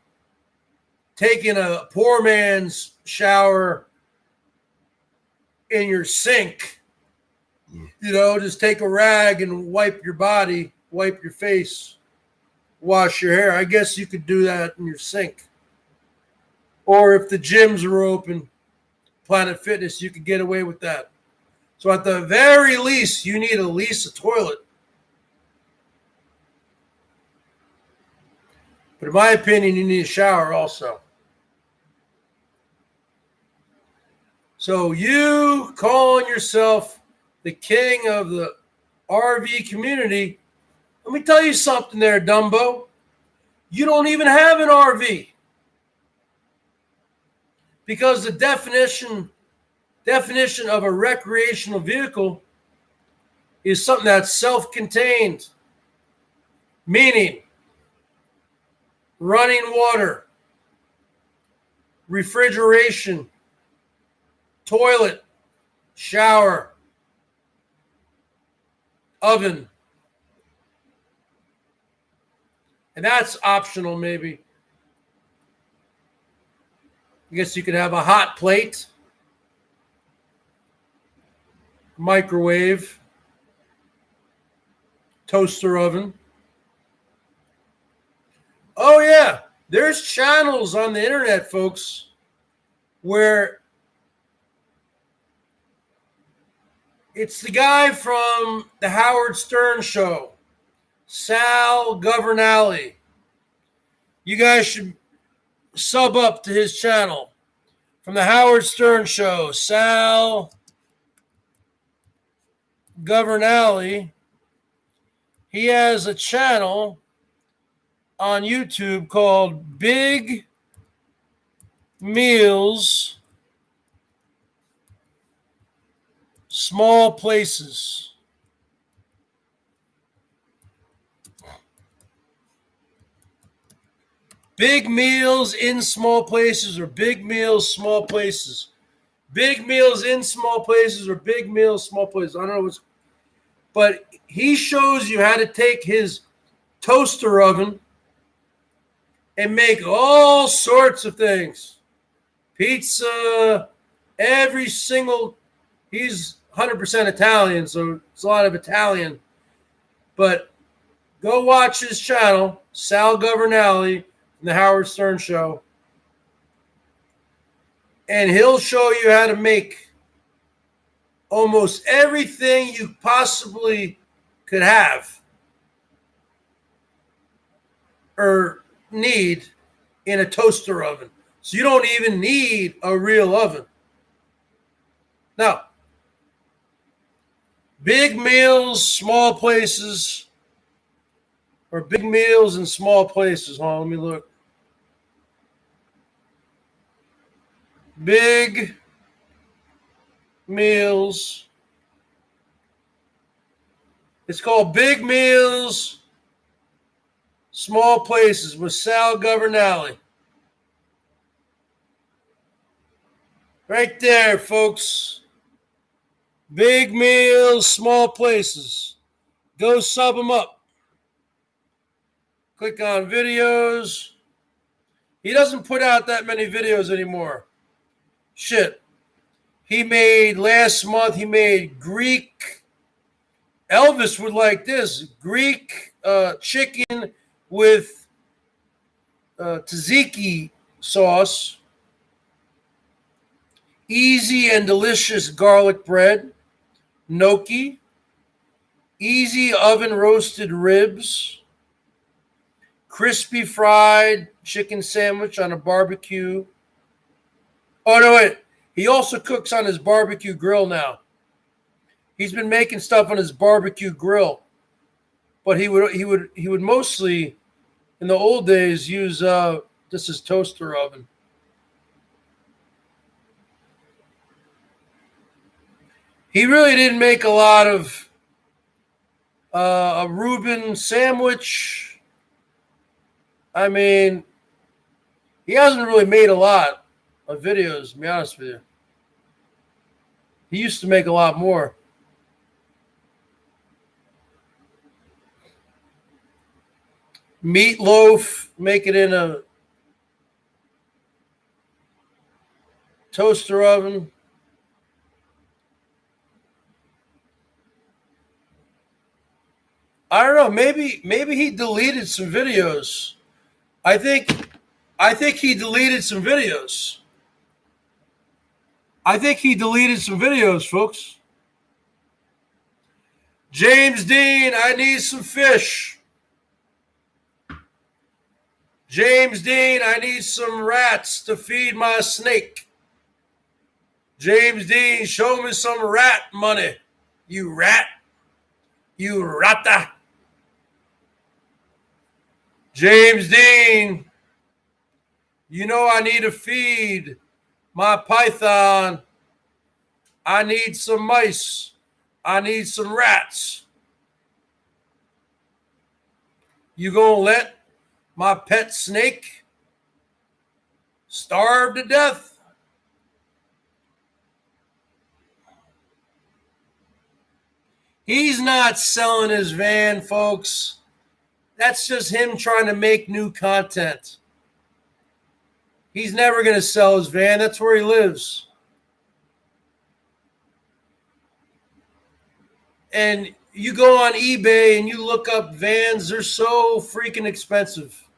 taking a poor man's shower in your sink. You know, just take a rag and wipe your body, wipe your face, wash your hair. I guess you could do that in your sink. Or if the gyms are open, Planet Fitness, you could get away with that. So at the very least, you need at least a toilet. But in my opinion, you need a shower also. So you calling yourself the king of the RV community, let me tell you something there, Dumbo. You don't even have an RV. Because the definition of a recreational vehicle is something that's self-contained, meaning running water, refrigeration, toilet, shower, oven. And that's optional, maybe. I guess you could have a hot plate, microwave, toaster oven. Oh, yeah. There's channels on the internet, folks, where it's the guy from the Howard Stern show, Sal Governale. You guys should sub up to his channel. From the Howard Stern show, Sal Governale. He has a channel on YouTube called Big Meals, Small Places. Big meals in small places, or big meals, small places. Big meals in small places, or big meals, small places. I don't know what's, but he shows you how to take his toaster oven and make all sorts of things. Pizza, every single, he's 100% Italian, so it's a lot of Italian. But go watch his channel, Sal Governale, the Howard Stern Show, and he'll show you how to make almost everything you possibly could have or need in a toaster oven. So you don't even need a real oven. Now, big meals, small places, or big meals in small places. Hold on, let me look. Big meals. It's called Big Meals, Small Places with Sal Governale. Right there, folks. Big Meals, Small Places. Go sub them up. Click on videos. He doesn't put out that many videos anymore. Shit. Last month, he made Greek. Elvis would like this. Greek chicken with tzatziki sauce. Easy and delicious garlic bread. Gnocchi. Easy oven roasted ribs. Crispy fried chicken sandwich on a barbecue. Oh, no, wait. He also cooks on his barbecue grill now. He's been making stuff on his barbecue grill. But he would mostly, in the old days, use just his toaster oven. He really didn't make a lot of a Reuben sandwich. I mean, he hasn't really made a lot of videos, to be honest with you. He used to make a lot more. Meatloaf, make it in a toaster oven. I don't know. Maybe he deleted some videos. I think he deleted some videos. I think he deleted some videos, folks. James Dean, I need some fish. James Dean, I need some rats to feed my snake. James Dean, show me some rat money. You rat. You rata. James Dean, you know I need to feed my python. I need some mice. I need some rats. You gonna let my pet snake starve to death? He's not selling his van, folks. That's just him trying to make new content. He's never going to sell his van. That's where he lives. And you go on eBay and you look up vans, they're so freaking expensive.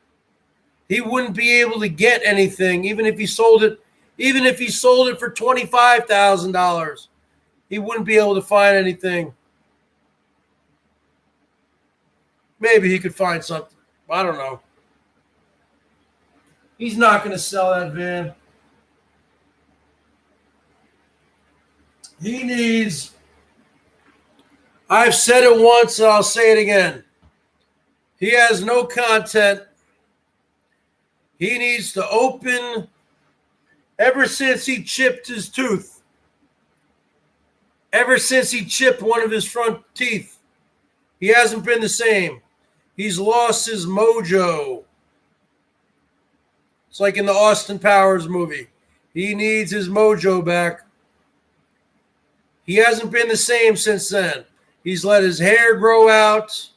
He wouldn't be able to get anything, even if he sold it for $25,000. He wouldn't be able to find anything. Maybe he could find something. I don't know. He's not going to sell that van. He needs, I've said it once and I'll say it again. He has no content. He needs to open. Ever since he chipped his tooth, ever since he chipped one of his front teeth, he hasn't been the same. He's lost his mojo. It's like in the Austin Powers movie. He needs his mojo back. He hasn't been the same since then. He's let his hair grow out.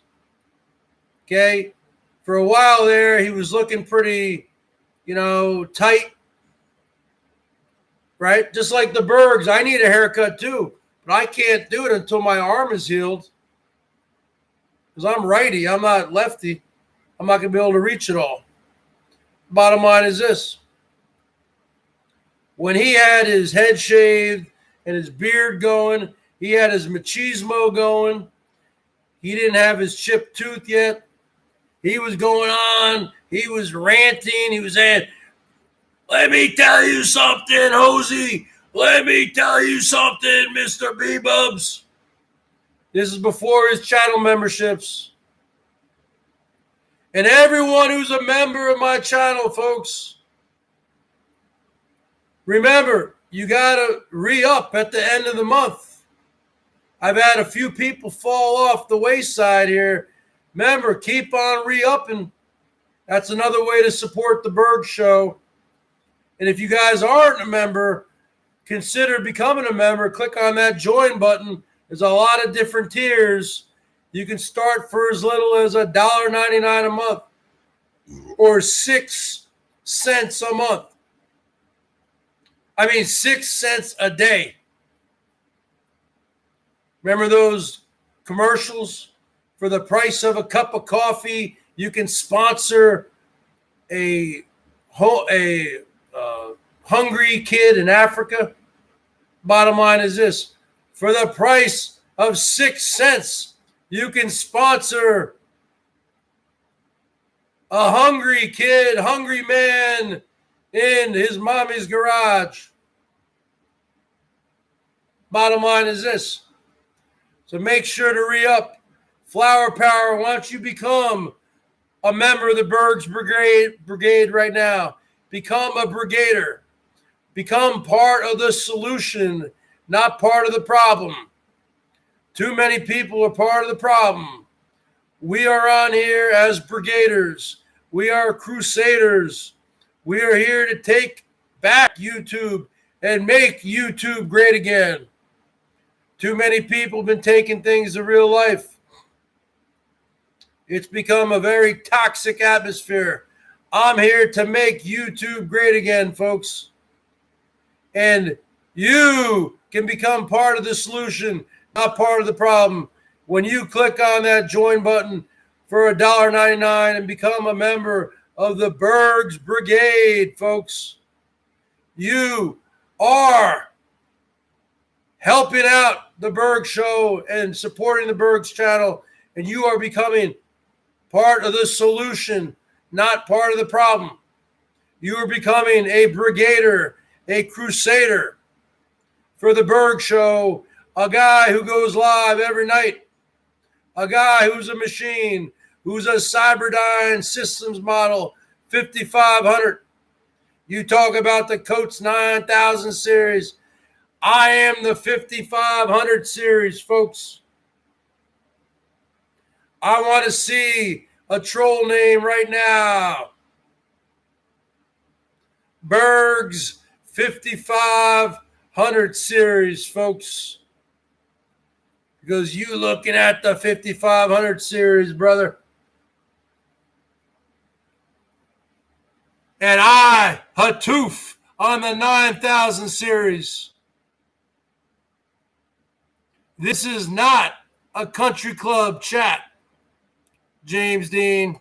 Okay? For a while there, he was looking pretty, tight. Right? Just like the Bergs. I need a haircut too. But I can't do it until my arm is healed. Because I'm righty. I'm not lefty. I'm not going to be able to reach it all. Bottom line is this. When he had his head shaved and his beard going, he had his machismo going. He didn't have his chipped tooth yet. He was going on. He was ranting. He was saying, let me tell you something, Hosey. Let me tell you something, Mr. B-Bubs. This is before his channel memberships. And everyone who's a member of my channel, folks, remember, you got to re-up at the end of the month. I've had a few people fall off the wayside here. Remember, keep on re-upping. That's another way to support the BERGS Show. And if you guys aren't a member, consider becoming a member. Click on that join button. There's a lot of different tiers. You can start for as little as $1.99 a month or 6 cents a month. 6 cents a day. Remember those commercials? For the price of a cup of coffee, you can sponsor a hungry kid in Africa. Bottom line is this. For the price of 6 cents, you can sponsor a hungry kid, hungry man in his mommy's garage. Bottom line is this. So make sure to re-up. Flower Power, why don't you become a member of the BERGS Brigade right now? Become a brigader. Become part of the solution, not part of the problem. Too many people are part of the problem. We are on here as brigaders. We are crusaders. We are here to take back YouTube and make YouTube great again. Too many people have been taking things to real life. It's become a very toxic atmosphere. I'm here to make YouTube great again, folks. And you can become part of the solution, not part of the problem. When you click on that join button for $1.99 and become a member of the BERGS Brigade, folks, you are helping out the BERGS Show and supporting the BERGS channel, and you are becoming part of the solution, not part of the problem. You are becoming a brigader, a crusader for the BERGS Show, a guy who goes live every night, a guy who's a machine, who's a Cyberdyne Systems Model 5500. You talk about the Coates 9000 series. I am the 5500 series, folks. I want to see a troll name right now. BERGS 5500 series, folks. Because you looking at the 5500 series, brother. And I, Hatoof, on the 9000 series. This is not a country club chat, James Dean.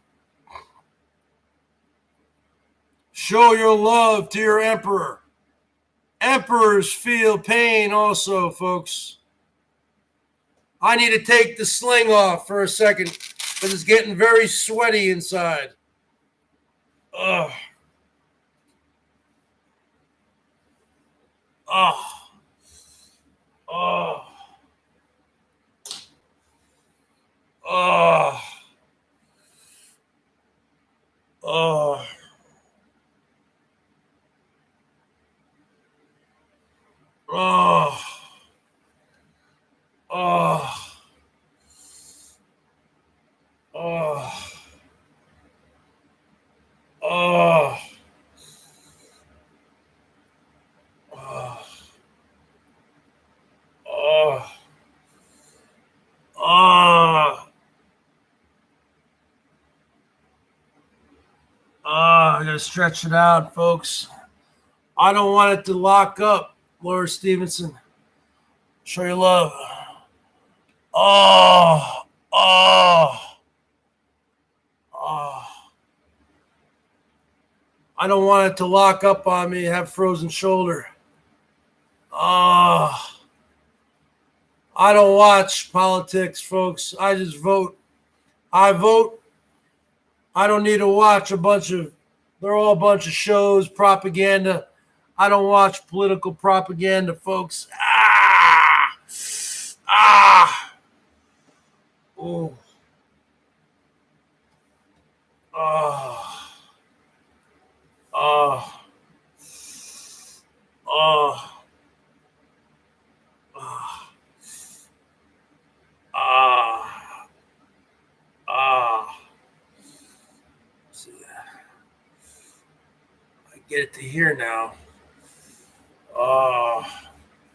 Show your love to your emperor. Emperors feel pain also, folks. I need to take the sling off for a second because it's getting very sweaty inside. Ugh. Oh. Oh. Oh. Oh. Oh. Oh. Oh. Oh. Oh. I gotta stretch it out, folks. I don't want it to lock up, Laura Stevenson. Show your love. Oh. Oh. Oh. I don't want it to lock up on me and have frozen shoulder. Oh. I don't watch politics, folks. I just vote. I vote. I don't need to watch they're all a bunch of shows, propaganda. I don't watch political propaganda, folks. Ah! Ah! Oh. Oh. Oh. Oh. Ah. Ah. See, I get it to here now. Oh.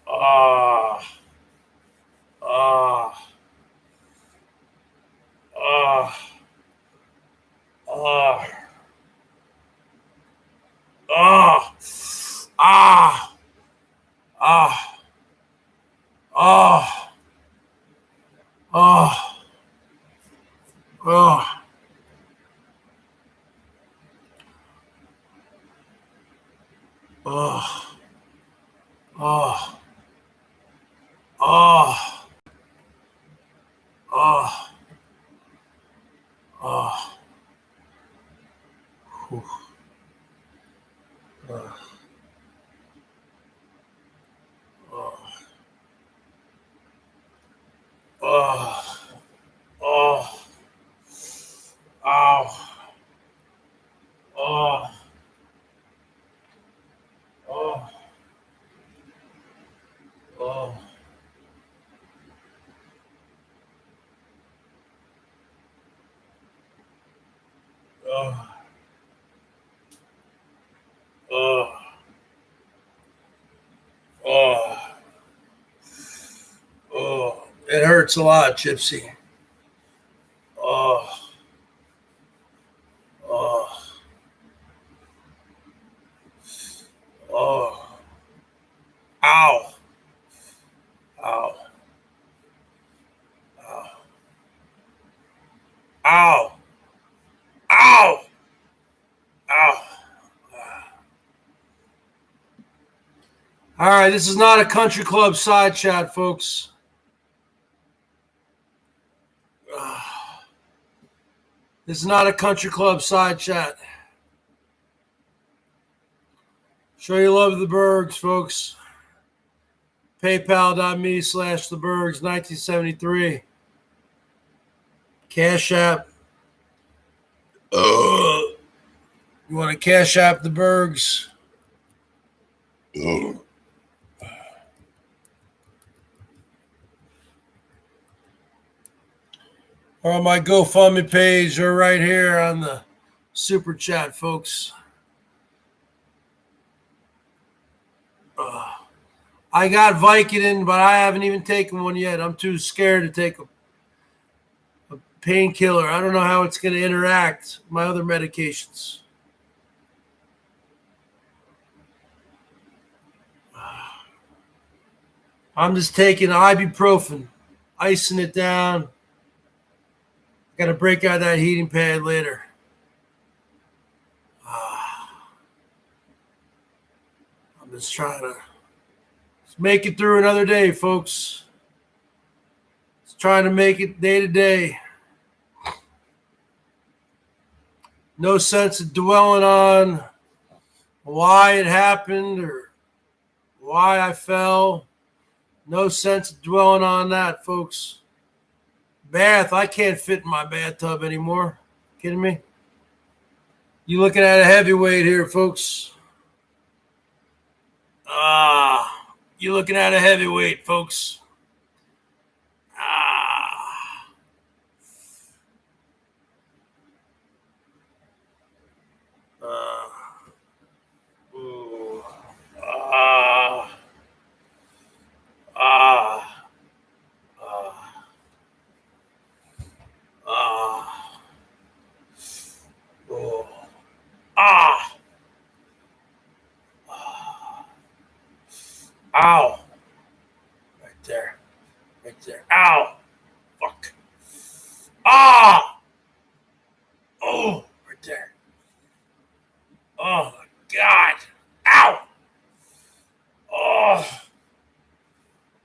Oh. Oh. Oh. Oh. Oh. Ah. Ah. Oh. Oh. Oh. Oh. Oh. Oh. Oh. Oh. Whew. Oh. Oh. Oh. Oh. Ow. Oh. Oh. Oh. Oh. Oh. Oh. Oh. It hurts a lot, Gypsy. Oh. Oh. Oh. Ow. Ow. Ow. Ow. Ow. Ow. All right, this is not a country club side chat, folks. This is not a country club side chat. Show your love to the Bergs, folks. PayPal.me/theBergs 1973. Cash App. You want to Cash App the Bergs? Or on my GoFundMe page or right here on the Super Chat, folks. I got Vicodin, but I haven't even taken one yet. I'm too scared to take a painkiller. I don't know how it's going to interact with my other medications. I'm just taking ibuprofen, icing it down. Got to break out that heating pad later. I'm just trying to make it through another day, folks. Just trying to make it day to day. No sense of dwelling on why it happened or why I fell. No sense of dwelling on that, folks. Bath, I can't fit in my bathtub anymore. Kidding me? You looking at a heavyweight here, folks. You looking at a heavyweight, folks. Ow. Right there. Right there. Ow. Fuck. Ah. Oh, right there. Oh, my God. Ow. Oh.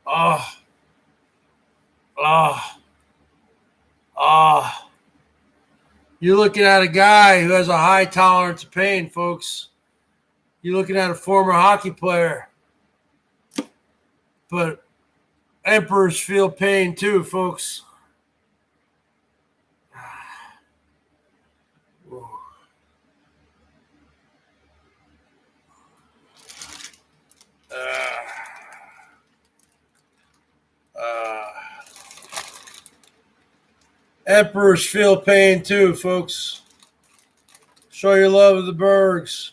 Oh. Oh. Oh. You're looking at a guy who has a high tolerance of pain, folks. You're looking at a former hockey player. But emperors feel pain too, folks. Emperors feel pain too, folks. Show your love of the Bergs.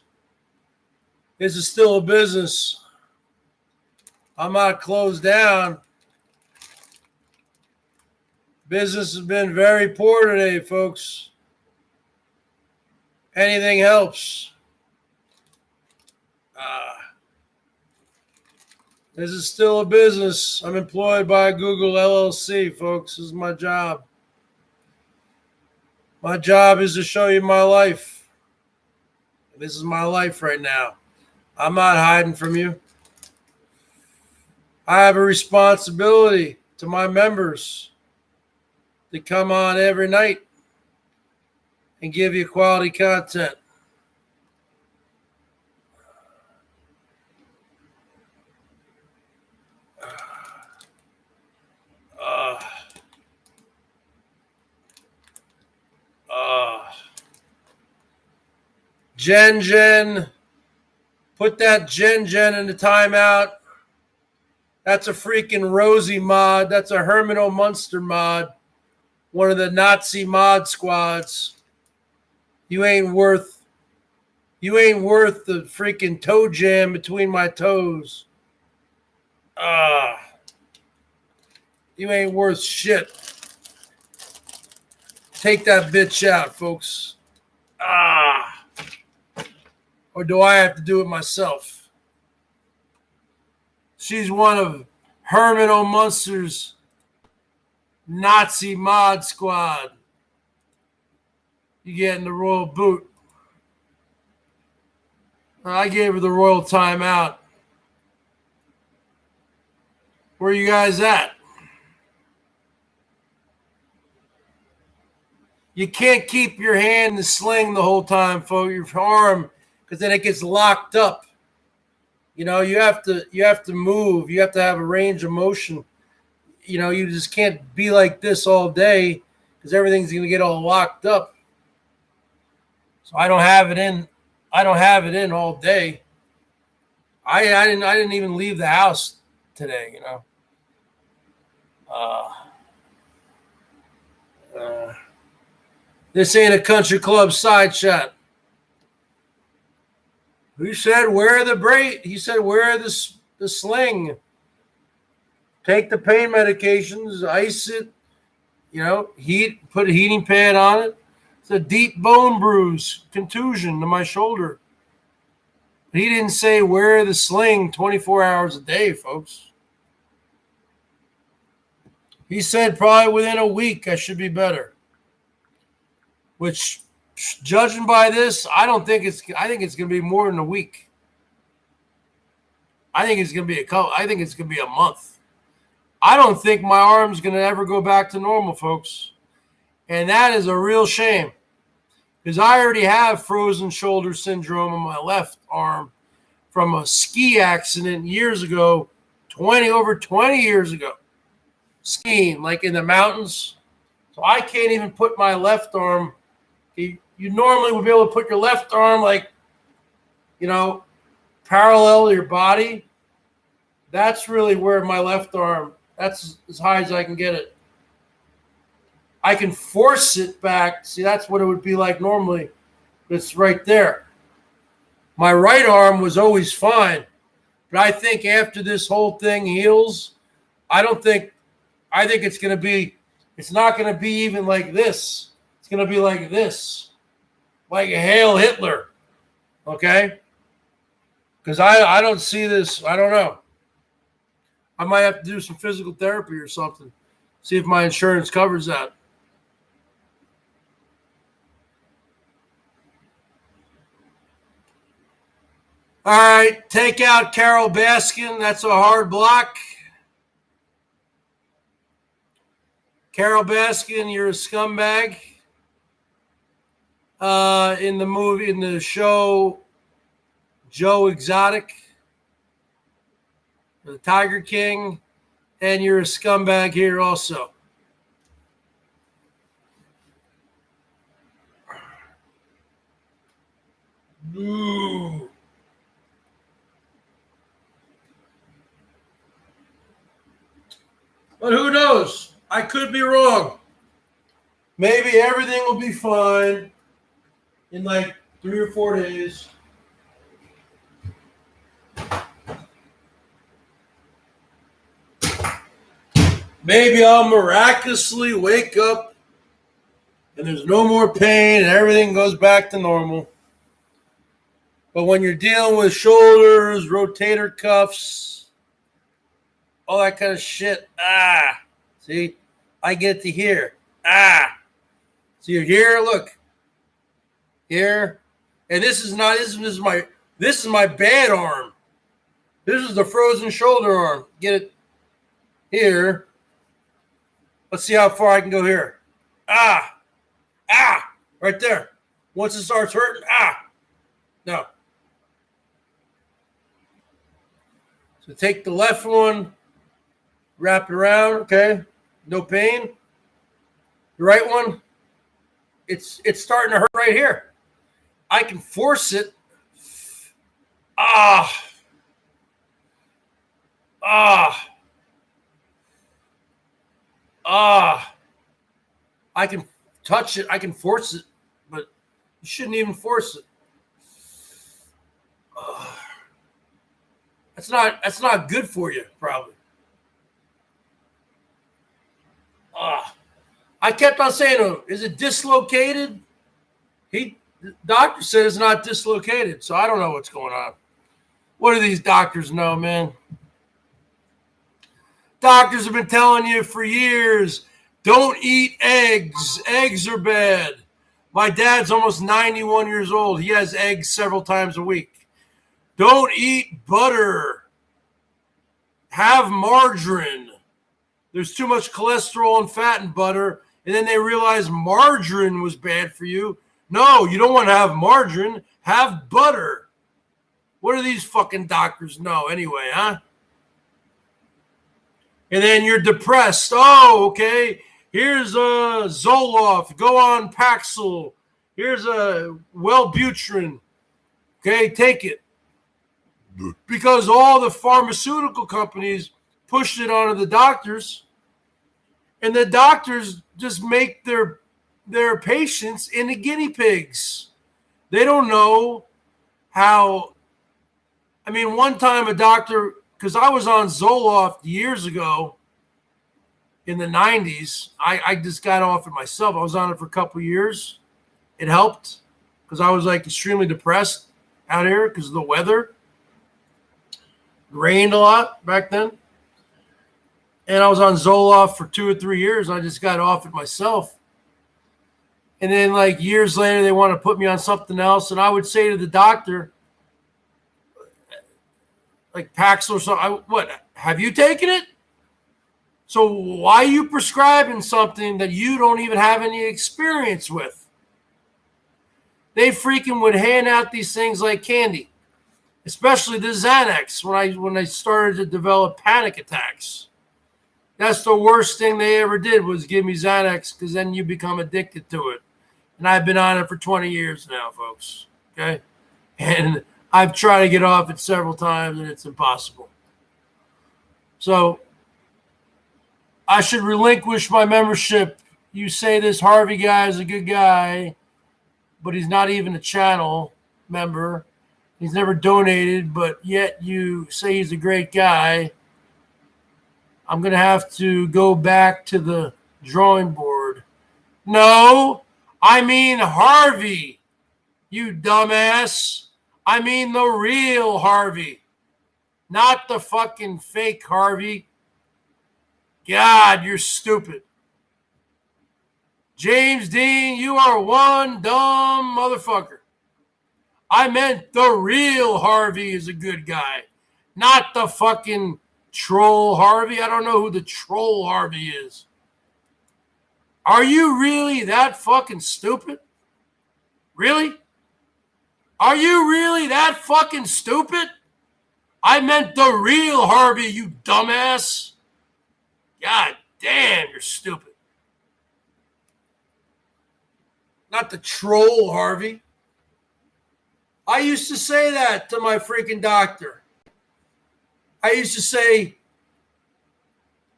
This is still a business. I'm not closed down. Business has been very poor today, folks. Anything helps. This is still a business. I'm employed by Google LLC, folks. This is my job. My job is to show you my life. This is my life right now. I'm not hiding from you. I have a responsibility to my members to come on every night and give you quality content. Jen, put that Jen in the timeout. That's a freaking Rosie mod. That's a Herman O. Munster mod. One of the Nazi mod squads. You ain't worth the freaking toe jam between my toes. You ain't worth shit. Take that bitch out, folks. Or do I have to do it myself? She's one of Herman O. Munster's Nazi mod squad. You getting the royal boot. I gave her the royal timeout. Where are you guys at? You can't keep your hand in the sling the whole time, folks. Your arm, because then it gets locked up. You know, you have to move. You have to have a range of motion. You know, you just can't be like this all day because everything's going to get all locked up. So I don't have it in. I don't have it in all day. I didn't even leave the house today. You know. This ain't a country club side shot. Who said wear the braid? He said wear the sling. Take the pain medications, ice it, you know, put a heating pad on it. It's a deep bone bruise, contusion to my shoulder. He didn't say wear the sling 24 hours a day, folks. He said probably within a week I should be better. Which, judging by this, I think it's going to be more than a week. I think it's going to be a month. I don't think my arm's going to ever go back to normal, folks. And that is a real shame. Because I already have frozen shoulder syndrome on my left arm from a ski accident years ago, over 20 years ago. Skiing, like in the mountains. So I can't even put my left arm. You normally would be able to put your left arm like, you know, parallel to your body. That's really where my left arm, that's as high as I can get it. I can force it back. See, that's what it would be like normally. It's right there. My right arm was always fine. But I think after this whole thing heals, I think it's not going to be even like this. It's going to be like this. Like a Hail Hitler. Okay? Because I don't see this. I don't know. I might have to do some physical therapy or something. See if my insurance covers that. All right, take out Carol Baskin. That's a hard block. Carol Baskin, you're a scumbag. In the show, Joe Exotic, the Tiger King, and you're a scumbag here also. Ooh. But who knows? I could be wrong. Maybe everything will be fine in like 3 or 4 days. Maybe I'll miraculously wake up and there's no more pain and everything goes back to normal. But when you're dealing with shoulders, rotator cuffs, all that kind of shit, see, I get to here, So you're here, look, here, and this is my bad arm. This is the frozen shoulder arm. Get it here. Let's see how far I can go here. Right there. Once it starts hurting, no. So take the left one, wrap it around, okay? No pain. The right one, it's starting to hurt right here. I can force it. I can touch it. I can force it, but you shouldn't even force it. That's not good for you, probably. I kept on saying to him, is it dislocated? The doctor said it's not dislocated, so I don't know what's going on. What do these doctors know, man? Doctors have been telling you for years, don't eat eggs. Eggs are bad. My dad's almost 91 years old. He has eggs several times a week. Don't eat butter. Have margarine. There's too much cholesterol and fat in butter. And then they realized margarine was bad for you. No, you don't want to have margarine. Have butter. What do these fucking doctors know anyway, huh? And then you're depressed. Oh, okay. Here's a Zoloft. Go on Paxil. Here's a Wellbutrin. Okay, take it. Because all the pharmaceutical companies pushed it onto the doctors, and the doctors just make their patients into guinea pigs. They don't know how. I mean, one time a doctor, because I was on Zoloft years ago in the 90s. I just got off it myself. I was on it for a couple of years. It helped because I was like extremely depressed out here because of the weather. It rained a lot back then. And I was on Zoloft for 2 or 3 years. I just got off it myself. And then like years later, they want to put me on something else. And I would say to the doctor, like Paxil or something, what, have you taken it? So why are you prescribing something that you don't even have any experience with? They freaking would hand out these things like candy, especially the Xanax when I started to develop panic attacks. That's the worst thing they ever did was give me Xanax because then you become addicted to it. And I've been on it for 20 years now, folks. Okay? And I've tried to get off it several times, and it's impossible. So I should relinquish my membership. You say this Harvey guy is a good guy, but he's not even a channel member. He's never donated, but yet you say he's a great guy. I'm going to have to go back to the drawing board. No, I mean Harvey, you dumbass. I mean the real Harvey, not the fucking fake Harvey. God, you're stupid. James Dean, you are one dumb motherfucker. I meant the real Harvey is a good guy, not the fucking troll Harvey. I don't know who the troll Harvey is. Are you really that fucking stupid? Really? Are you really that fucking stupid? I meant the real Harvey, you dumbass. God damn, you're stupid. Not the troll Harvey. I used to say that to my freaking doctor. I used to say,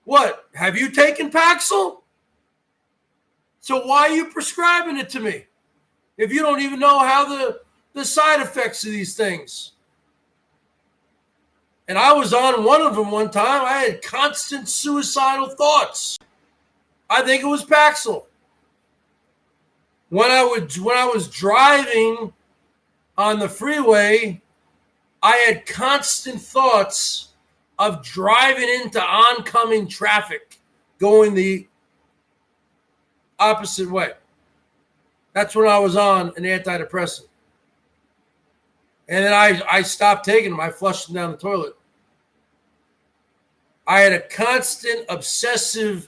what, have you taken Paxil? So why are you prescribing it to me if you don't even know how the side effects of these things? And I was on one of them one time. I had constant suicidal thoughts. I think it was Paxil. When I was driving on the freeway, I had constant thoughts of driving into oncoming traffic going the opposite way. That's when I was on an antidepressant. And then I stopped taking them. I flushed them down the toilet. I had a constant obsessive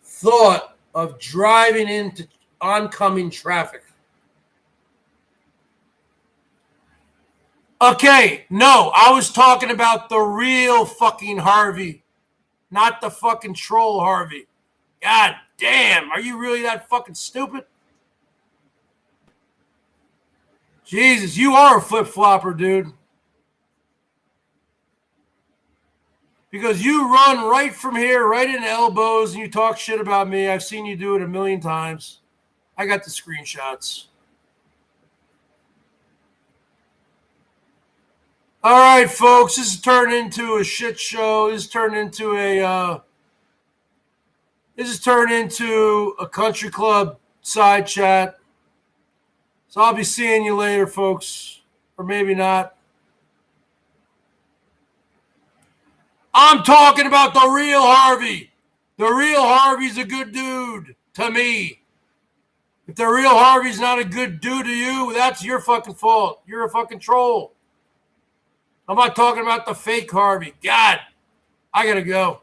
thought of driving into oncoming traffic. Okay, no, I was talking about the real fucking Harvey, not the fucking troll Harvey. God damn, are you really that fucking stupid? Jesus, you are a flip-flopper, dude. Because you run right from here, right into elbows, and you talk shit about me. I've seen you do it a million times. I got the screenshots. All right, folks, this has turned into a shit show. This has turned into a country club side chat. So I'll be seeing you later, folks, or maybe not. I'm talking about the real Harvey. The real Harvey's a good dude to me. If the real Harvey's not a good dude to you, that's your fucking fault. You're a fucking troll. I'm not talking about the fake Harvey. God, I gotta go.